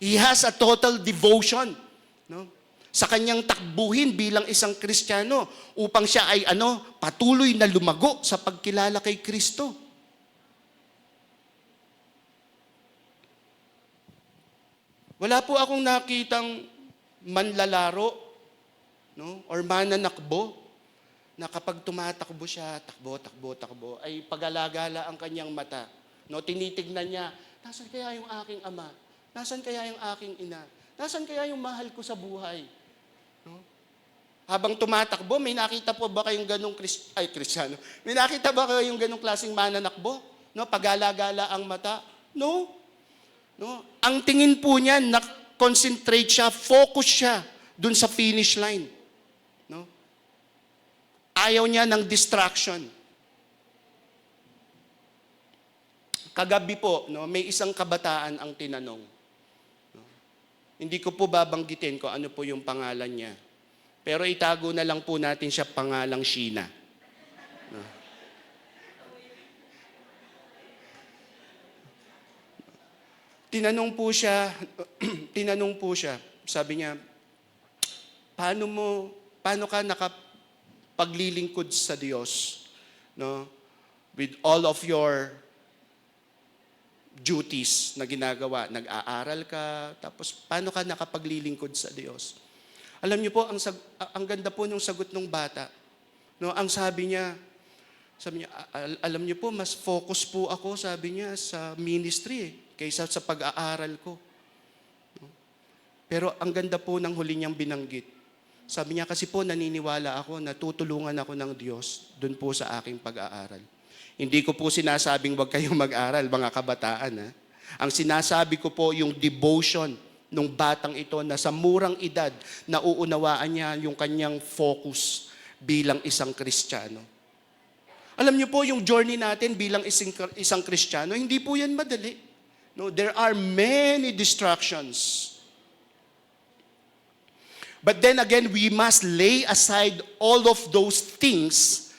Speaker 5: He has a total devotion, no, sa kanyang takbuhin bilang isang Kristiyano upang siya ay patuloy na lumago sa pagkilala kay Kristo. Wala po akong nakitang manlalaro, no, or mananakbo na kapag tumatakbo siya, takbo, ay pag-alagala ang kanyang mata. No, tinitignan niya, nasan kaya yung aking ama? Nasan kaya yung aking ina? Nasan kaya yung mahal ko sa buhay? No? Habang tumatakbo, may nakita po ba kayong ganong Kristiyano? May nakita ba kayong ganong klaseng mananakbo? No, pagala-gala ang mata. No. No. Ang tingin po niya, concentrate siya, focus siya dun sa finish line. No? Ayaw niya ng distraction. Kagabi po, no, may isang kabataan ang tinanong. No? Hindi ko po babanggitin kung ano po yung pangalan niya. Pero itago na lang po natin siya pangalang Sheena. No? Tinanong po siya, sabi niya, paano ka nakapaglilingkod sa Diyos, no? With all of your duties na ginagawa, nag-aaral ka, tapos paano ka nakapaglilingkod sa Diyos? Alam niyo po, ang ganda po ng sagot ng bata. No, ang sabi niya, alam niyo po, mas focus po ako, sabi niya, sa ministry kaysa sa pag-aaral ko. No? Pero ang ganda po ng huli niyang binanggit. Sabi niya, kasi po naniniwala ako na tutulungan ako ng Diyos dun po sa aking pag-aaral. Hindi ko po sinasabing wag kayong mag-aral, mga kabataan. Ha? Ang sinasabi ko po yung devotion ng batang ito na sa murang edad, nauunawaan niya yung kanyang focus bilang isang Kristiyano. Alam niyo po, yung journey natin bilang isang Kristiyano, hindi po yan madali. No, there are many distractions. But then again, we must lay aside all of those things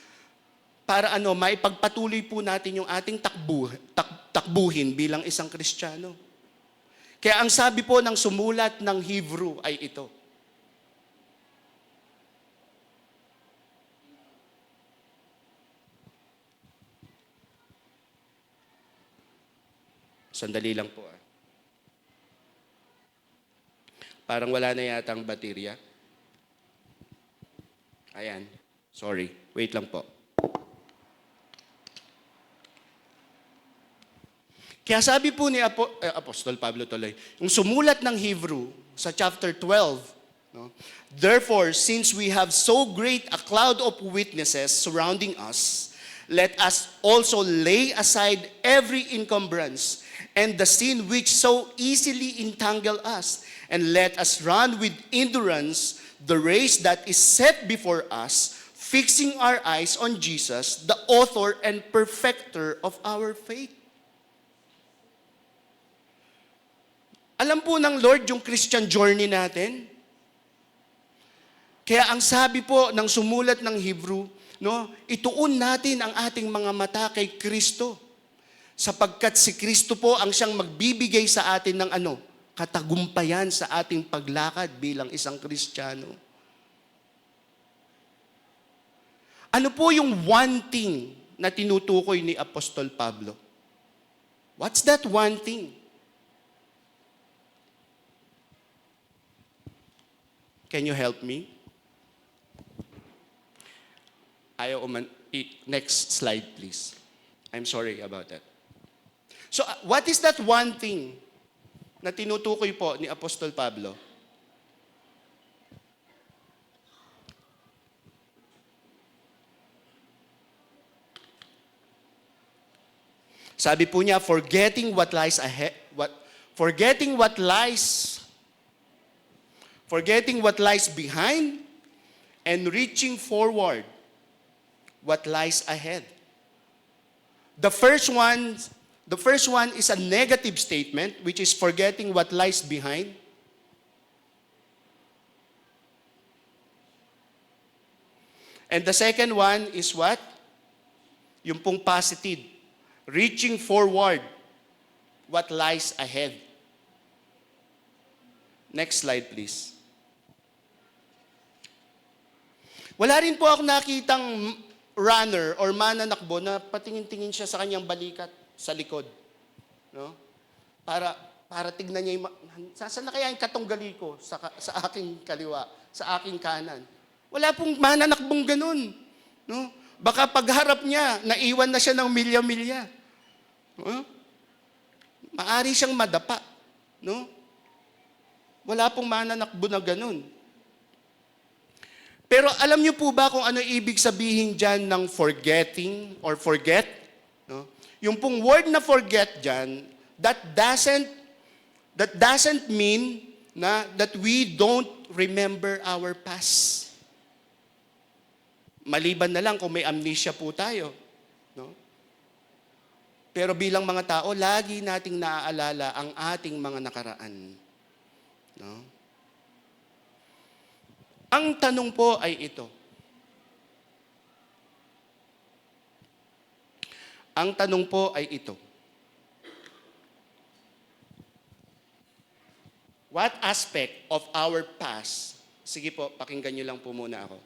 Speaker 5: para maipagpatuloy po natin yung ating takbuhin bilang isang Kristiyano. Kaya ang sabi po ng sumulat ng Hebrew ay ito. Sandali lang po. Parang wala na yata ang baterya. Ayan. Sorry. Wait lang po. Kaya sabi po ni Apostol Pablo tuloy, yung sumulat ng Hebrew sa chapter 12, no? Therefore, since we have so great a cloud of witnesses surrounding us, let us also lay aside every encumbrance and the sin which so easily entangle us, and let us run with endurance the race that is set before us, fixing our eyes on Jesus, the author and perfecter of our faith. Alam po ng Lord yung Christian journey natin. Kaya ang sabi po ng sumulat ng Hebrew, no, ituon natin ang ating mga mata kay Kristo. Sapagkat si Kristo po ang siyang magbibigay sa atin ng katagumpayan sa ating paglakad bilang isang Kristiyano. Ano po yung one thing na tinutukoy ni Apostol Pablo? What's that one thing? Can you help me? Next slide, please. I'm sorry about that. So, what is that one thing na tinutukoy po ni Apostol Pablo? Sabi po niya, forgetting what lies behind and reaching forward what lies ahead. The first one is a negative statement, which is forgetting what lies behind. And the second one is what? Yung pong positive. Reaching forward what lies ahead. Next slide, please. Wala rin po ako nakitang runner or mananakbo na patingin-tingin siya sa kanyang balikat sa likod. No? Para tignan niya saan na kaya yung katunggali ko sa aking kaliwa, sa aking kanan. Wala pong mananakbong ganun. No? Baka pagharap niya, naiwan na siya ng milya-milya. No? Maari siyang madapa. No? Wala pong mananakbo na ganun. Pero alam niyo po ba kung ano ibig sabihin dyan ng forgetting or forget? No? Yung pong word na forget dyan, that doesn't mean na that we don't remember our past. Maliban na lang kung may amnesia po tayo. No? Pero bilang mga tao, lagi nating naaalala ang ating mga nakaraan. No? Ang tanong po ay ito. Ang tanong po ay ito. What aspect of our past, sige po, pakinggan niyo lang po muna ako.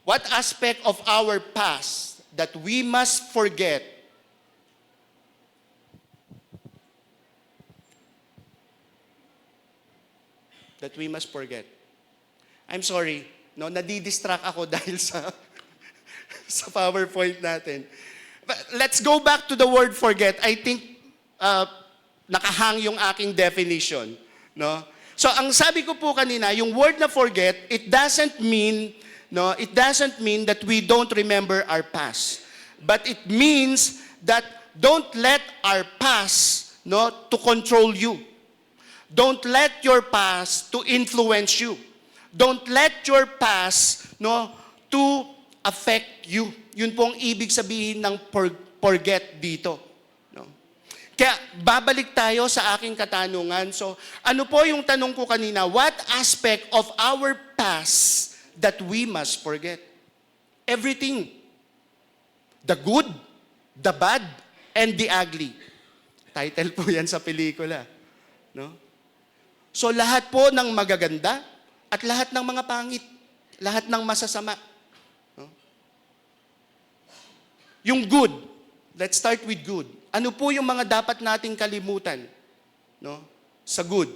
Speaker 5: What aspect of our past that we must forget I'm sorry, no, nadidistract ako dahil sa PowerPoint natin. But let's go back to the word forget. I think nakahang yung aking definition, no? So ang sabi ko po kanina, yung word na forget, it doesn't mean that we don't remember our past. But it means that don't let our past, no, to control you. Don't let your past to influence you. Don't let your past, no, to affect you. Yun po ang ibig sabihin ng forget dito. No? Kaya babalik tayo sa aking katanungan. So, ano po yung tanong ko kanina? What aspect of our past that we must forget? Everything. The good, the bad, and the ugly. Title po yan sa pelikula. No? So lahat po ng magaganda at lahat ng mga pangit. Lahat ng masasama. No? Yung good. Let's start with good. Ano po yung mga dapat nating kalimutan? No? Sa good.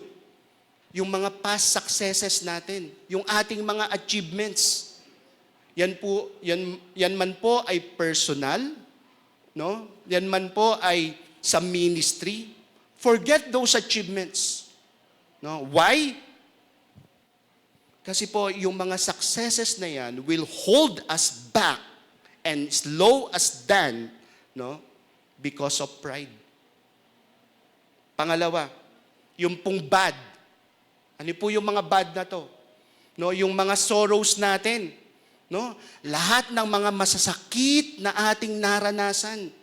Speaker 5: Yung mga past successes natin. Yung ating mga achievements. Yan man po ay personal. No? Yan man po ay sa ministry. Forget those achievements. No? Why? Kasi po, yung mga successes na yan will hold us back and slow us down, no? Because of pride. Pangalawa, yung pong bad. Ano po yung mga bad na to? No, yung mga sorrows natin. No? Lahat ng mga masasakit na ating naranasan.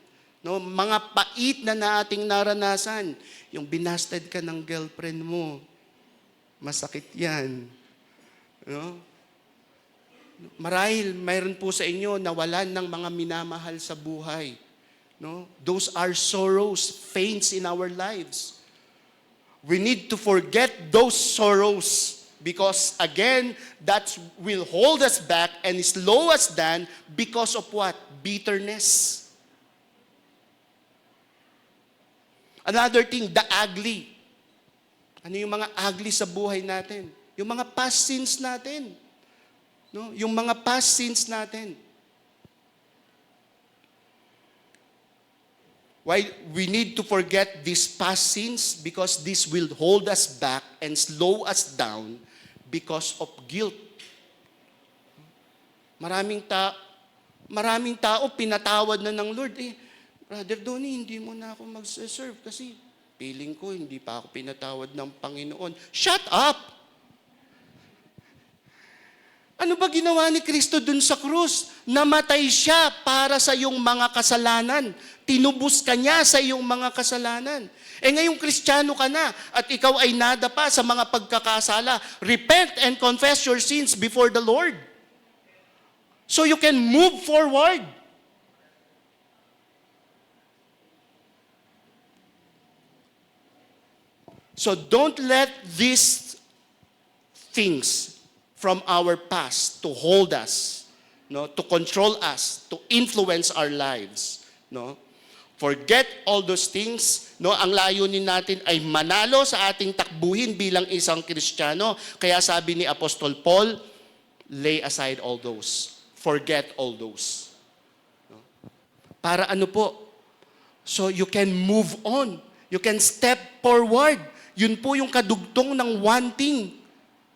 Speaker 5: No, mga pait na ating naranasan. Yung binasted ka ng girlfriend mo. Masakit 'yan. No? Marahil mayroon po sa inyo nawalan ng mga minamahal sa buhay. No? Those are sorrows, pains in our lives. We need to forget those sorrows because again, that will hold us back and slow us down because of what? Bitterness. Another thing, the ugly. Ano yung mga ugly sa buhay natin? Yung mga past sins natin. No? Yung mga past sins natin. Why we need to forget these past sins? Because this will hold us back and slow us down because of guilt. Maraming tao pinatawad na ng Lord. Brother Donnie, hindi mo na ako mag-serve kasi feeling ko hindi pa ako pinatawad ng Panginoon. Shut up! Ano ba ginawa ni Kristo dun sa krus? Namatay siya para sa iyong mga kasalanan. Tinubos ka niya sa iyong mga kasalanan. Ngayong Kristiyano ka na at ikaw ay nadapa sa mga pagkakasala. Repent and confess your sins before the Lord. So you can move forward. So don't let these things from our past to hold us, no, to control us, to influence our lives, no? Forget all those things, no? Ang layunin natin ay manalo sa ating takbuhin bilang isang Kristiyano. Kaya sabi ni Apostol Paul, lay aside all those. Forget all those. No? Para ano po? So you can move on. You can step forward. Yun po yung kadugtong ng wanting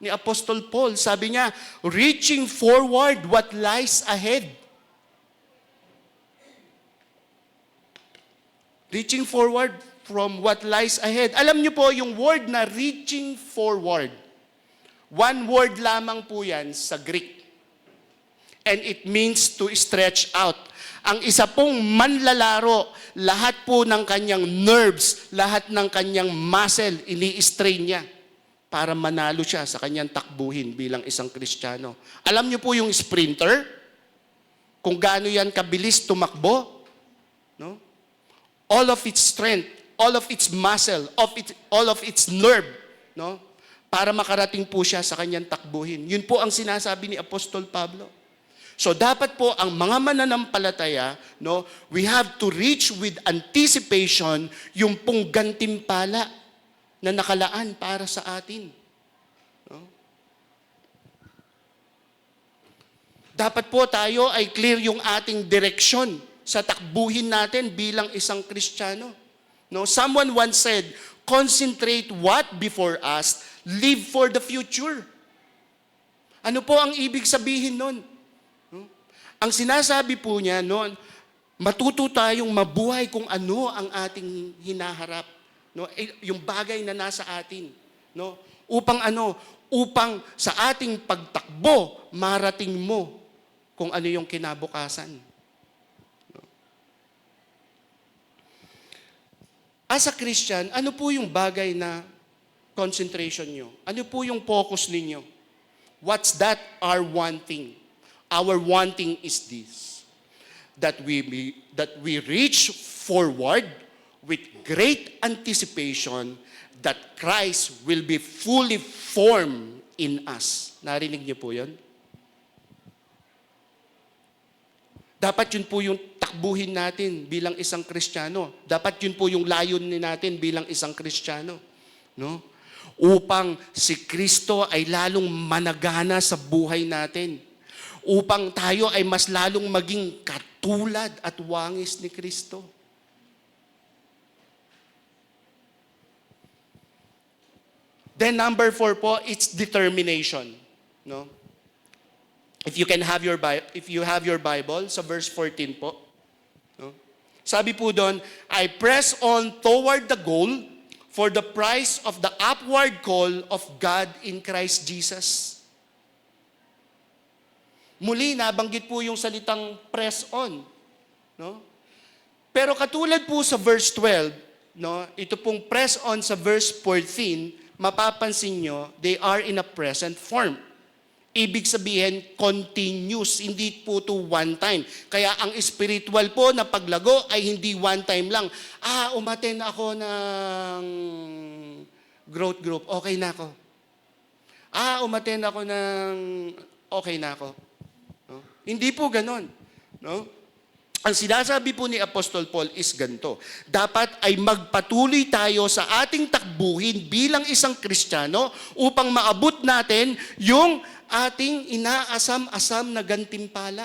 Speaker 5: ni Apostol Paul. Sabi niya, reaching forward what lies ahead. Reaching forward from what lies ahead. Alam niyo po, yung word na reaching forward, one word lamang po yan sa Greek. And it means to stretch out. Ang isa pong manlalaro, lahat po ng kanyang nerves, lahat ng kanyang muscle, ini-strain niya para manalo siya sa kanyang takbuhin bilang isang Kristiyano. Alam niyo po yung sprinter, kung gaano yan kabilis tumakbo, no? All of its strength, all of its muscle, all of its nerve, no? Para makarating po siya sa kanyang takbuhin. Yun po ang sinasabi ni Apostol Pablo. So dapat po ang mga mananampalataya, no, we have to reach with anticipation yung pong gantimpala na nakalaan para sa atin. No? Dapat po tayo ay clear yung ating direksyon sa takbuhin natin bilang isang Kristiyano. No, someone once said, concentrate what before us, live for the future. Ano po ang ibig sabihin nun? No? Ang sinasabi po niya, no, matuto tayong mabuhay kung ano ang ating hinaharap. No, yung bagay na nasa atin. No? Upang sa ating pagtakbo, marating mo kung ano yung kinabukasan. As a Christian, ano po yung bagay na concentration nyo? Ano po yung focus ninyo? What's that our one thing? Our one thing is this, that we reach forward with great anticipation that Christ will be fully formed in us. Narinig niyo po yun? Dapat yun po yung takbuhin natin bilang isang Kristiyano. Dapat yun po yung layunin natin bilang isang Kristiyano. No? Upang si Kristo ay lalong managana sa buhay natin. Upang tayo ay mas lalong maging katulad at wangis ni Kristo. Then number 4 po, it's determination. No? If you have your Bible, sa verse 14 po. No? Sabi po doon, I press on toward the goal for the prize of the upward call of God in Christ Jesus. Muli, nabanggit po yung salitang press on. No? Pero katulad po sa verse 12, no, ito pong press on sa verse 14, mapapansin nyo, they are in a present form. Ibig sabihin, continuous, hindi po to one time. Kaya ang spiritual po na paglago ay hindi one time lang. Umaten ako ng growth group, okay na ako. Umaten ako ng okay na ako. No? Hindi po ganon. No? Ang sinasabi po ni Apostol Paul is ganito. Dapat ay magpatuloy tayo sa ating takbuhin bilang isang Kristiyano upang maabot natin yung ating inaasam-asam na gantimpala.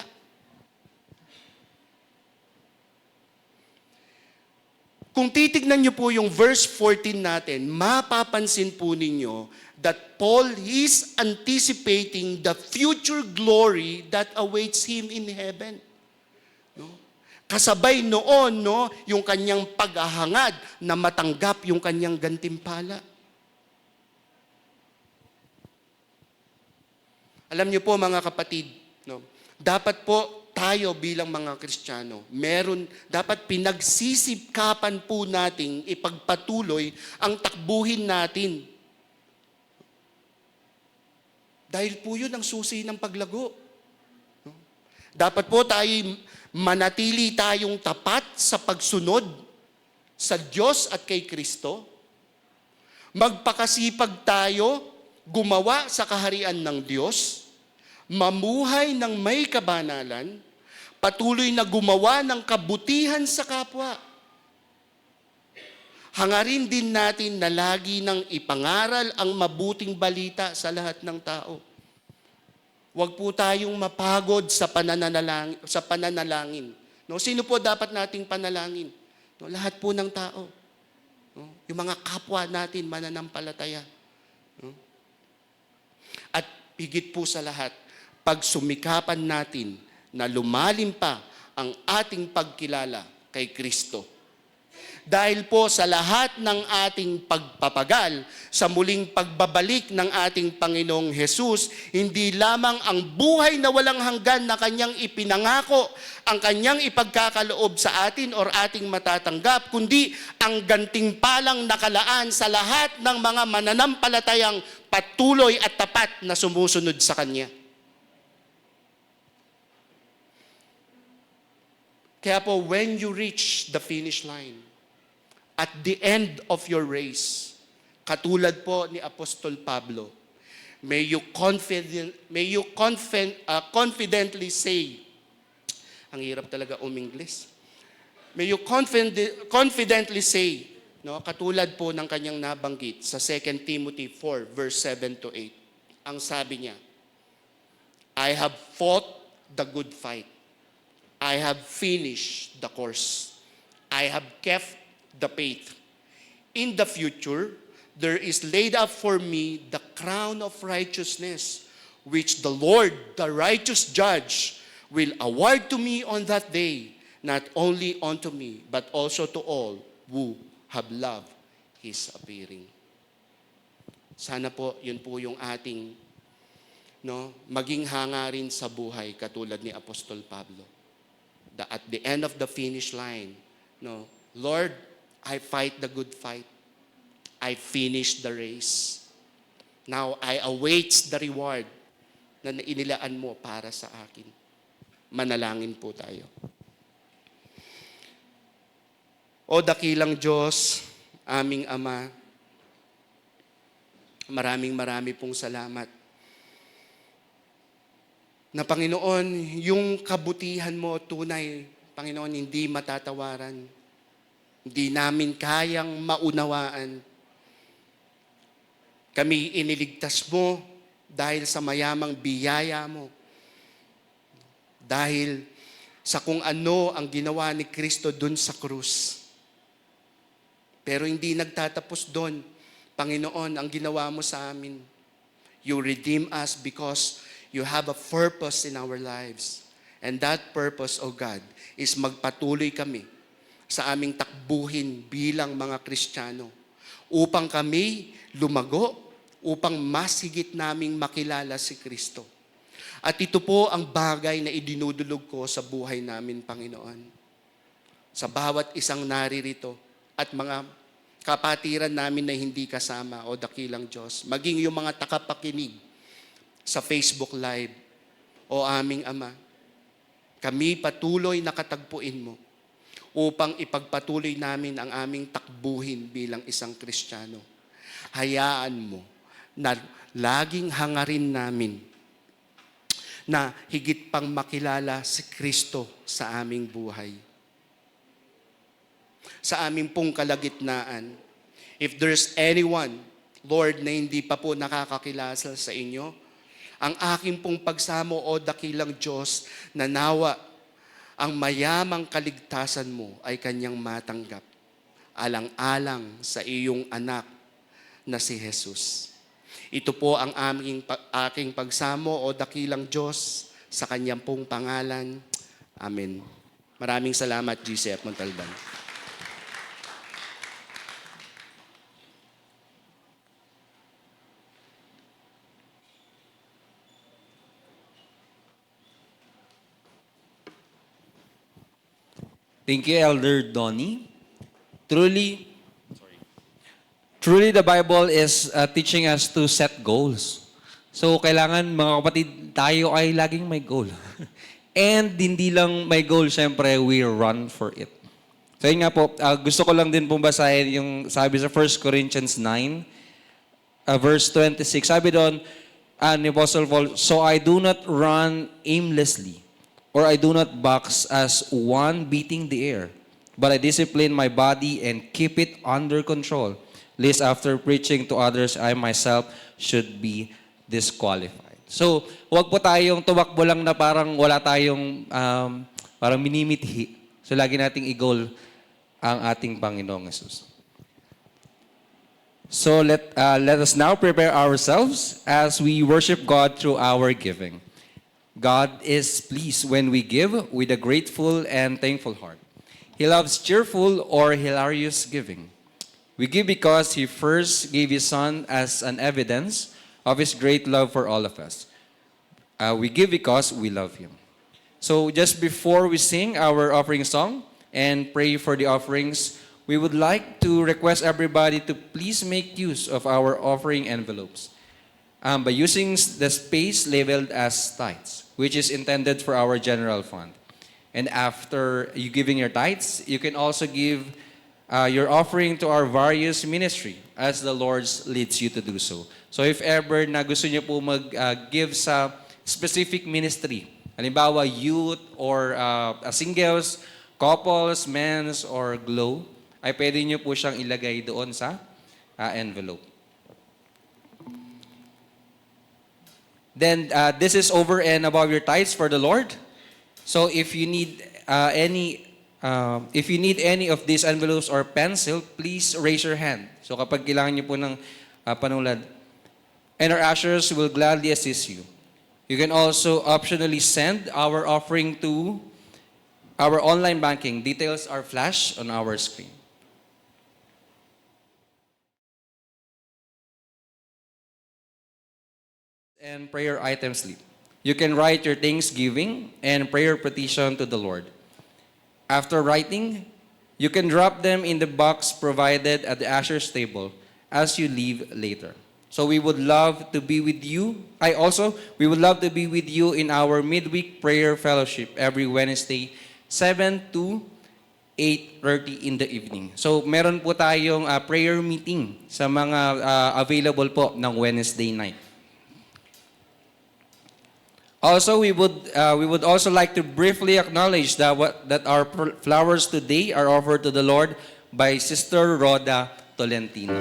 Speaker 5: Kung titignan niyo po yung verse 14 natin, mapapansin po ninyo that Paul is anticipating the future glory that awaits him in heaven. No? Kasabay noon, no, yung kanyang paghahangad na matanggap yung kanyang gantimpala. Alam niyo po mga kapatid, no, dapat po tayo bilang mga Kristiyano, dapat pinagsisikapan po nating ipagpatuloy ang takbuhin natin. Dahil po yun ang susi ng paglago. No? Dapat po manatili tayong tapat sa pagsunod sa Diyos at kay Kristo. Magpakasipag tayo gumawa sa kaharian ng Diyos, mamuhay ng may kabanalan, patuloy na gumawa ng kabutihan sa kapwa. Hangarin din natin na lagi nang ipangaral ang mabuting balita sa lahat ng tao. Huwag po tayong mapagod sa pananalangin. No, sino po dapat nating panalangin? No, lahat po ng tao. No, yung mga kapwa natin mananampalataya. No? At higit po sa lahat, pagsumikapan natin na lumalim pa ang ating pagkilala kay Kristo. Dahil po sa lahat ng ating pagpapagal, sa muling pagbabalik ng ating Panginoong Hesus, hindi lamang ang buhay na walang hanggan na kanyang ipinangako, ang kanyang ipagkakaloob sa atin or ating matatanggap, kundi ang gantimpalang nakalaan sa lahat ng mga mananampalatayang patuloy at tapat na sumusunod sa Kanya. Kaya po, when you reach the finish line, at the end of your race, katulad po ni Apostol Pablo, may you confidently say, ang hirap talaga umingles, may you confidently say, no, katulad po ng kanyang nabanggit sa 2 Timothy 4, verse 7 to 8. Ang sabi niya, I have fought the good fight. I have finished the course. I have kept the faith. In the future, there is laid up for me the crown of righteousness, which the Lord, the righteous judge, will award to me on that day, not only unto me, but also to all who have loved His appearing. Sana po, yun po yung ating maging hangarin sa buhay katulad ni Apostol Pablo. At the end of the finish line, Lord, I fight the good fight. I finished the race. Now I await the reward na inilaan mo para sa akin. Manalangin po tayo. O dakilang Diyos, aming Ama, maraming pong salamat. Na Panginoon, yung kabutihan mo tunay, Panginoon, hindi matatawaran. Hindi namin kayang maunawaan. Kami iniligtas mo dahil sa mayamang biyaya mo. Dahil sa kung ano ang ginawa ni Kristo dun sa krus. Pero hindi nagtatapos dun. Panginoon, ang ginawa mo sa amin. You redeem us because you have a purpose in our lives. And that purpose, O God, is magpatuloy kami sa aming takbuhin bilang mga Kristiyano upang kami lumago, upang mas higit naming makilala si Kristo. At ito po ang bagay na idinudulog ko sa buhay namin, Panginoon. Sa bawat isang naririto at mga kapatiran namin na hindi kasama, O dakilang Diyos, maging yung mga takapakinig sa Facebook Live, O aming Ama, kami patuloy nakatagpuin mo upang ipagpatuloy namin ang aming takbuhin bilang isang Kristiyano. Hayaan mo na laging hangarin namin na higit pang makilala si Kristo sa aming buhay. Sa aming pong kalagitnaan, if there's anyone, Lord, na hindi pa po nakakakilala sa inyo, ang aking pong pagsamo, O dakilang Diyos, na nawa ang mayamang kaligtasan mo ay kanyang matanggap, alang-alang sa iyong anak na si Jesus. Ito po ang aking pagsamo, O dakilang Diyos, sa kanyang pong pangalan. Amen. Maraming salamat, GCF Montalban.
Speaker 1: Thank you, Elder Donnie. Truly, the Bible is teaching us to set goals. So, kailangan, mga kapatid, tayo ay laging may goal. And hindi lang may goal, syempre, we run for it. So, yun nga po, gusto ko lang din pong basahin yung sabi sa 1 Corinthians 9, verse 26. Sabi doon, ni Apostle Paul, so I do not run aimlessly, or I do not box as one beating the air, but I discipline my body and keep it under control, lest after preaching to others, I myself should be disqualified. So, huwag po tayong tumakbo lang na parang wala tayong parang minimithi. So, lagi nating i-goal ang ating Panginoong Jesus. So, let us now prepare ourselves as we worship God through our giving. God is pleased when we give with a grateful and thankful heart. He loves cheerful or hilarious giving. We give because He first gave His Son as an evidence of His great love for all of us. We give because we love Him. So just before we sing our offering song and pray for the offerings, we would like to request everybody to please make use of our offering envelopes by using the space labeled as tithes, which is intended for our general fund. And after you giving your tithes, you can also give your offering to our various ministry as the Lord leads you to do so. So if ever na gusto niyo po mag-give sa specific ministry, halimbawa youth or singles, couples, men's, or glow, ay pwede niyo po siyang ilagay doon sa envelope. Then this is over and above your tithes for the Lord. So if you need any of these envelopes or pencil, please raise your hand. So kapag kailangan niyo po ng panulad, and our ushers will gladly assist you. You can also optionally send our offering to our online banking. Details are flashed on our screen. And prayer item slip. You can write your thanksgiving and prayer petition to the Lord. After writing, you can drop them in the box provided at the usher's table as you leave later. So we would love to be with you. We would love to be with you in our midweek prayer fellowship every Wednesday, 7 to 8:30 in the evening. So meron po tayong prayer meeting sa mga available po ng Wednesday night. Also, we would also like to briefly acknowledge that our flowers today are offered to the Lord by Sister Rhoda Tolentino.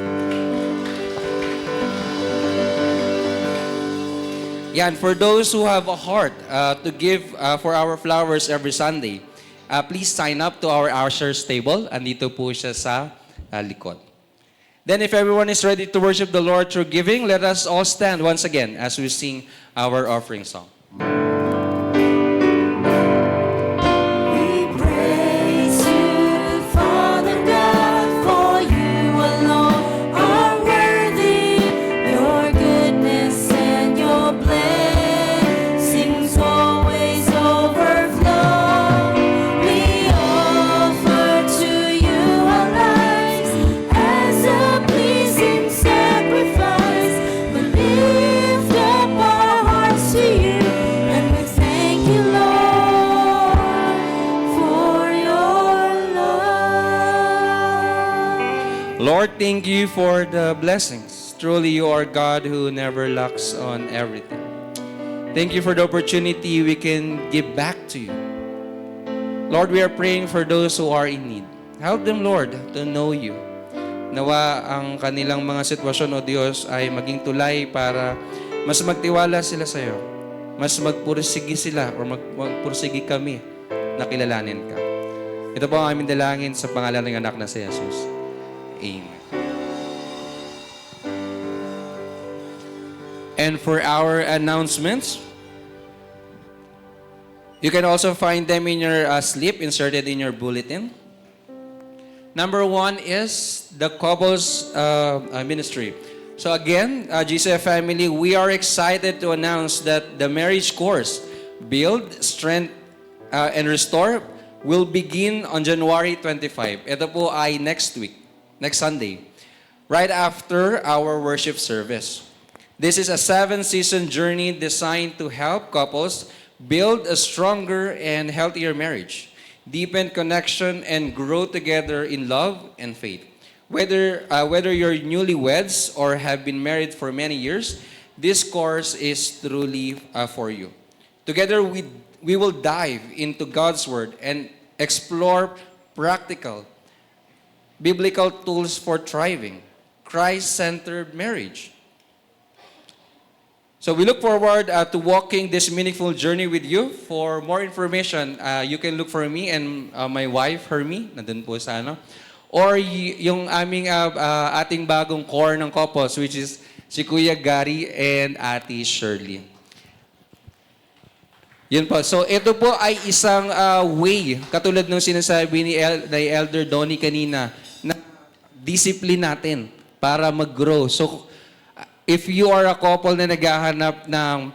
Speaker 1: Yan, for those who have a heart to give for our flowers every Sunday, please sign up to our usher's table. Andito po siya sa likod. Then if everyone is ready to worship the Lord through giving, let us all stand once again as we sing our offering song. Lord, thank you for the blessings. Truly, you are God who never lacks on everything. Thank you for the opportunity we can give back to you. Lord, we are praying for those who are in need. Help them, Lord, to know you. Nawa ang kanilang mga sitwasyon, O Diyos, ay maging tulay para mas magtiwala sila sa iyo. Mas magpursigi sila o magpursigi kami na kilalanin ka. Ito po ang aming dalangin sa pangalan ng anak na si Jesus. Amen. And for our announcements, you can also find them in your slip inserted in your bulletin. Number 1 is the couples ministry. So again, GCF family, we are excited to announce that the marriage course, Build, Strength, and Restore, will begin on January 25. Ito po ay next week. Next Sunday, right after our worship service. This is a 7-season journey designed to help couples build a stronger and healthier marriage, deepen connection, and grow together in love and faith. Whether you're newlyweds or have been married for many years, this course is truly for you. Together, we will dive into God's Word and explore practical biblical tools for thriving, Christ-centered marriage. So we look forward to walking this meaningful journey with you. For more information, you can look for me and my wife, Hermie, nandun po sa ano. Or yung aming ating bagong core ng couples, which is si Kuya Gary and Ate Shirley. Yun po. So ito po ay isang way, katulad ng sinasabi ni Elder Donnie kanina, na discipline natin para mag-grow. So if you are a couple na naghahanap ng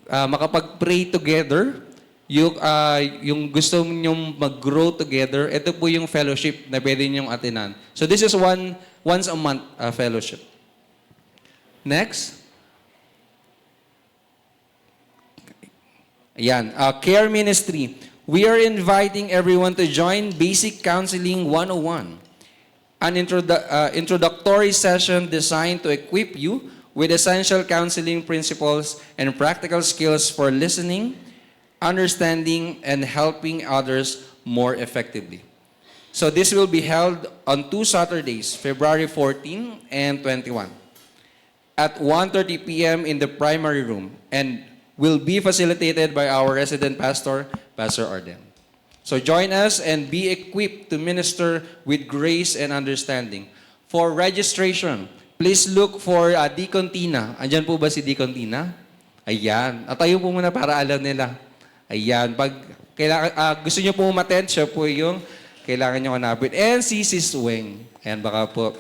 Speaker 1: makapag-pray together, yung gusto nyong mag-grow together, ito po yung fellowship na pwede nyong atinan. So this is once a month fellowship. Next. Ayan, care ministry. We are inviting everyone to join Basic Counseling 101, an introductory session designed to equip you with essential counseling principles and practical skills for listening, understanding, and helping others more effectively. So this will be held on 2 Saturdays, February 14 and 21, at 1:30 p.m. in the primary room, and will be facilitated by our resident pastor, Pastor Arden. So join us and be equipped to minister with grace and understanding. For registration, please look for Deacon Tina. Andyan po ba si Deacon Tina? Ayan. At tayo po muna para alam nila. Ayan. Pag gusto nyo po umattend, siya po yung kailangan nyo hanapin. And si Sis Weng. Ayan, baka po.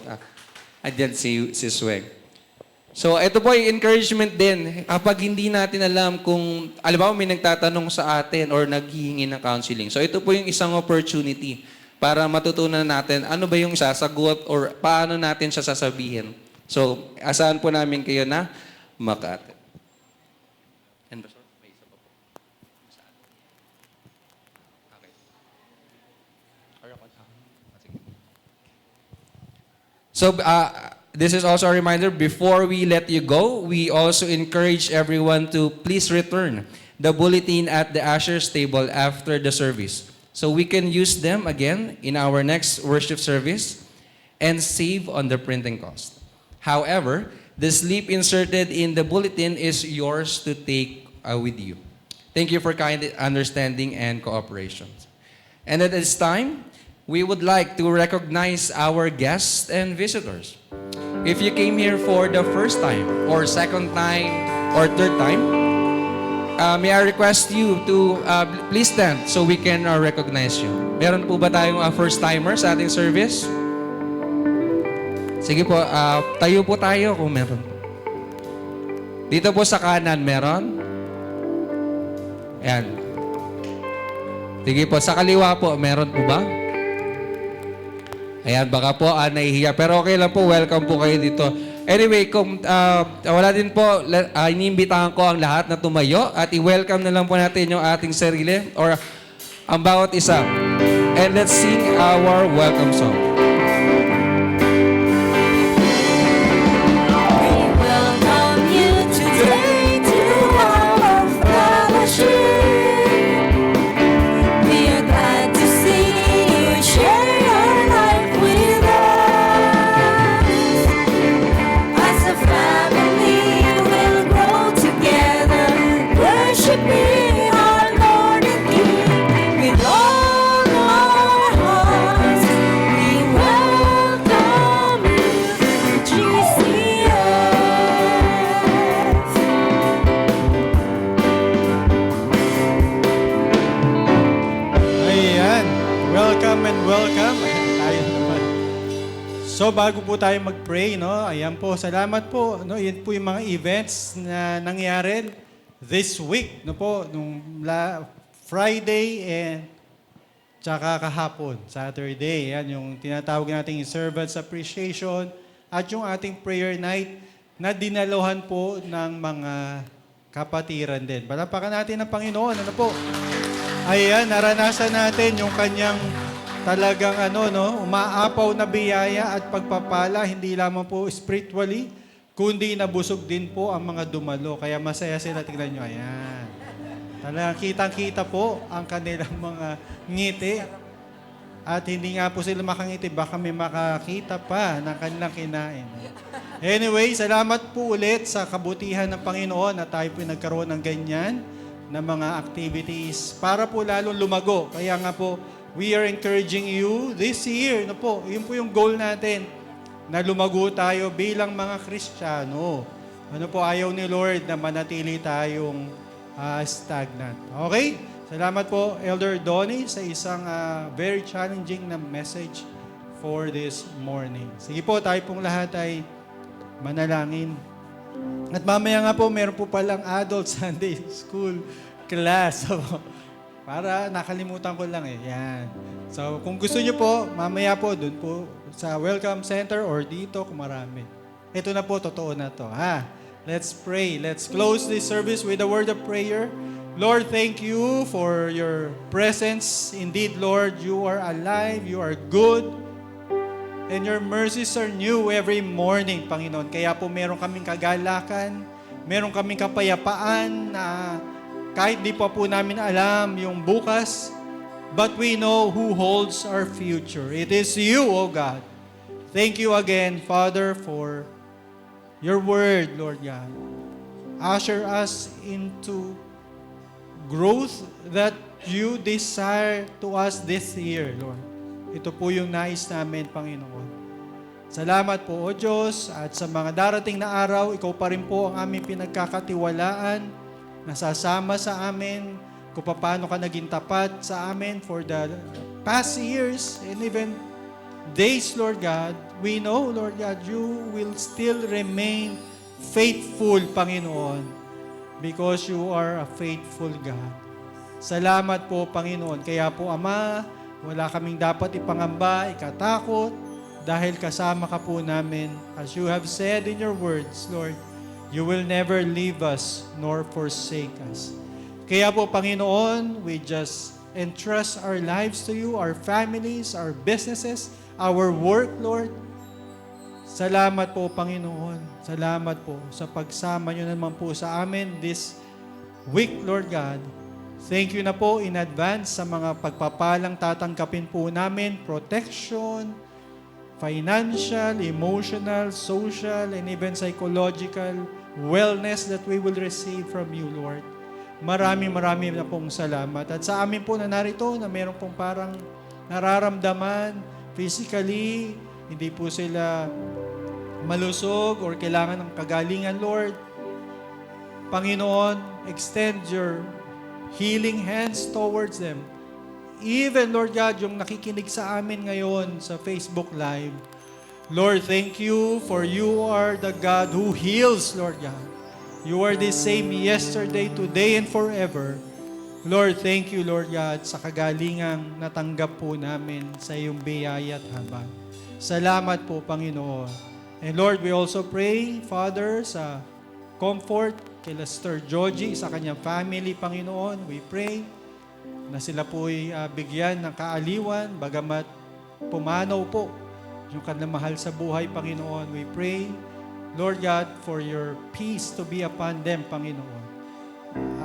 Speaker 1: Andyan si Sis Weng. So, ito po yung encouragement din. Kapag hindi natin alam kung, alam mo, may nagtatanong sa atin or naghihingi ng counseling. So, ito po yung isang opportunity para matutunan natin ano ba yung sasagot or paano natin siya sasabihin. So, asahan po namin kayo na maka-attend. And, Pastor, may isa pa po. Saan? Okay. So, this is also a reminder, before we let you go, we also encourage everyone to please return the bulletin at the ushers table after the service. So we can use them again in our next worship service and save on the printing cost. However, the slip inserted in the bulletin is yours to take with you. Thank you for kind understanding and cooperation. And at this time, we would like to recognize our guests and visitors. If you came here for the first time, or second time, or third time, may I request you to please stand so we can recognize you. Meron po ba tayong first-timer sa ating service? Sige po, tayo po tayo kung meron po. Dito po sa kanan, meron? Ayan. Sige po, sa kaliwa po, meron po ba? Ayan, baka po nahihiya. Pero okay lang po, welcome po kayo dito. Anyway, kung wala din po, iniimbitahan ko ang lahat na tumayo at i-welcome na lang po natin yung ating sarili or ang bawat isa. And let's sing our welcome song.
Speaker 6: We welcome you today to our fellowship. We are glad to see you share your life with us. As a family, we'll grow together, worshiping our Lord and King with all our hearts. We welcome you to GCF.
Speaker 7: Ayan. Welcome and welcome. Tayo naman. So bago po tayo mag-pray, no? Ayan po, salamat po. No? Yan po yung mga events na nangyari this week, no po, nung Friday and tsaka kahapon, Saturday. Yan yung tinatawag nating Servants Appreciation at yung ating prayer night na dinaluhan po ng mga kapatiran din. Palapakan natin ang Panginoon. Ano po? Ayan, naranasan natin yung kanyang talagang umaapaw na biyaya at pagpapala, hindi lamang po spiritually, kundi nabusog din po ang mga dumalo. Kaya masaya sila, tingnan nyo, ayan. Talagang kitang-kita po ang kanilang mga ngiti. At hindi nga po sila makangiti, baka may makakita pa ng kanilang kinain. Anyway, salamat po ulit sa kabutihan ng Panginoon na tayo po nagkaroon ng ganyan na mga activities para po lalong lumago. Kaya nga po, we are encouraging you this year. Yun po yung goal natin, na lumago tayo bilang mga Kristiyano. Ayaw ni Lord na manatili tayong stagnant. Okay? Salamat po, Elder Donnie, sa isang very challenging na message for this morning. Sige po, tayo pong lahat ay manalangin. At mamaya nga po, meron po palang adult Sunday school class. So, para nakalimutan ko lang Yan. So, kung gusto nyo po, mamaya po, dun po sa Welcome Center or dito kung marami. Ito na po, totoo na to. Let's pray. Let's close this service with a word of prayer. Lord, thank you for your presence. Indeed, Lord, you are alive, you are good, and your mercies are new every morning, Panginoon. Kaya po meron kaming kagalakan, meron kaming kapayapaan na kahit di pa po namin alam yung bukas, but we know who holds our future. It is you, O God. Thank you again, Father, for your word, Lord God. Usher us into growth that you desire to us this year, Lord. Ito po yung nais namin, Panginoon. Salamat po, O Diyos, at sa mga darating na araw, ikaw pa rin po ang aming pinagkakatiwalaan, nasasama sa amin, kung paano ka naging tapat sa amin for the past years and even days, Lord God. We know, Lord God, you will still remain faithful, Panginoon, because you are a faithful God. Salamat po, Panginoon. Kaya po, Ama, wala kaming dapat ipangamba, ikatakot, dahil kasama ka po namin. As you have said in your words, Lord, you will never leave us nor forsake us. Kaya po, Panginoon, we just entrust our lives to you, our families, our businesses, our work, Lord. Salamat po, Panginoon. Salamat po sa pagsama nyo naman po sa amin this week, Lord God. Thank you na po in advance sa mga pagpapalang tatanggapin po namin, protection, financial, emotional, social, and even psychological wellness that we will receive from you, Lord. Marami na pong salamat. At sa amin po na narito, na meron pong parang nararamdaman physically, hindi po sila malusog or kailangan ng kagalingan, Lord. Panginoon, extend your healing hands towards them. Even, Lord God, yung nakikinig sa amin ngayon sa Facebook Live, Lord, thank you for you are the God who heals, Lord God. You are the same yesterday, today, and forever. Lord, thank you, Lord God, sa kagalingang natanggap po namin sa iyong biyaya at habag. Salamat po, Panginoon. And Lord, we also pray, Father, sa comfort kay Lester Joji, sa kanyang family, Panginoon. We pray na sila po'y bigyan ng kaaliwan, bagamat pumanaw po yung kanilang mahal sa buhay, Panginoon. We pray, Lord God, for your peace to be upon them, Panginoon.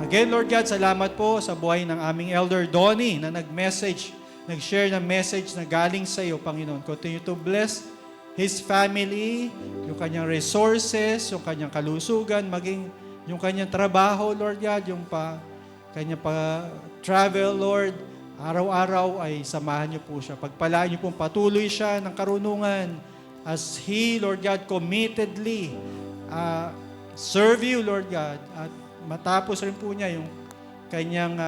Speaker 7: Again, Lord God, salamat po sa buhay ng aming Elder Donnie na nag-share ng message na galing sa iyo, Panginoon. Continue to bless his family, yung kanyang resources, yung kanyang kalusugan, maging yung kanyang trabaho, Lord God, yung kanyang travel, Lord, araw-araw ay samahan niyo po siya. Pagpalaan niyo pong patuloy siya ng karunungan as he, Lord God, committedly serve you, Lord God, at matapos rin po niya yung kanyang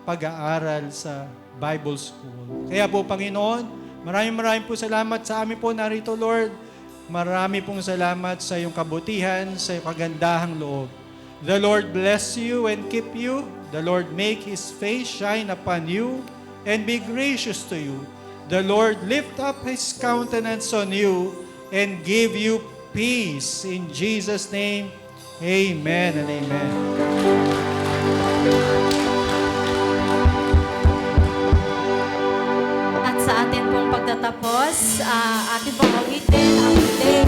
Speaker 7: pag-aaral sa Bible School. Kaya po, Panginoon, maraming po salamat sa amin po narito, Lord. Marami pong salamat sa iyong kabutihan, sa iyong kagandahang loob. The Lord bless you and keep you. The Lord make His face shine upon you and be gracious to you. The Lord lift up His countenance on you and give you peace. In Jesus' name, amen and amen.
Speaker 2: At sa atin pong pagtatapos, atin pong awitin ang day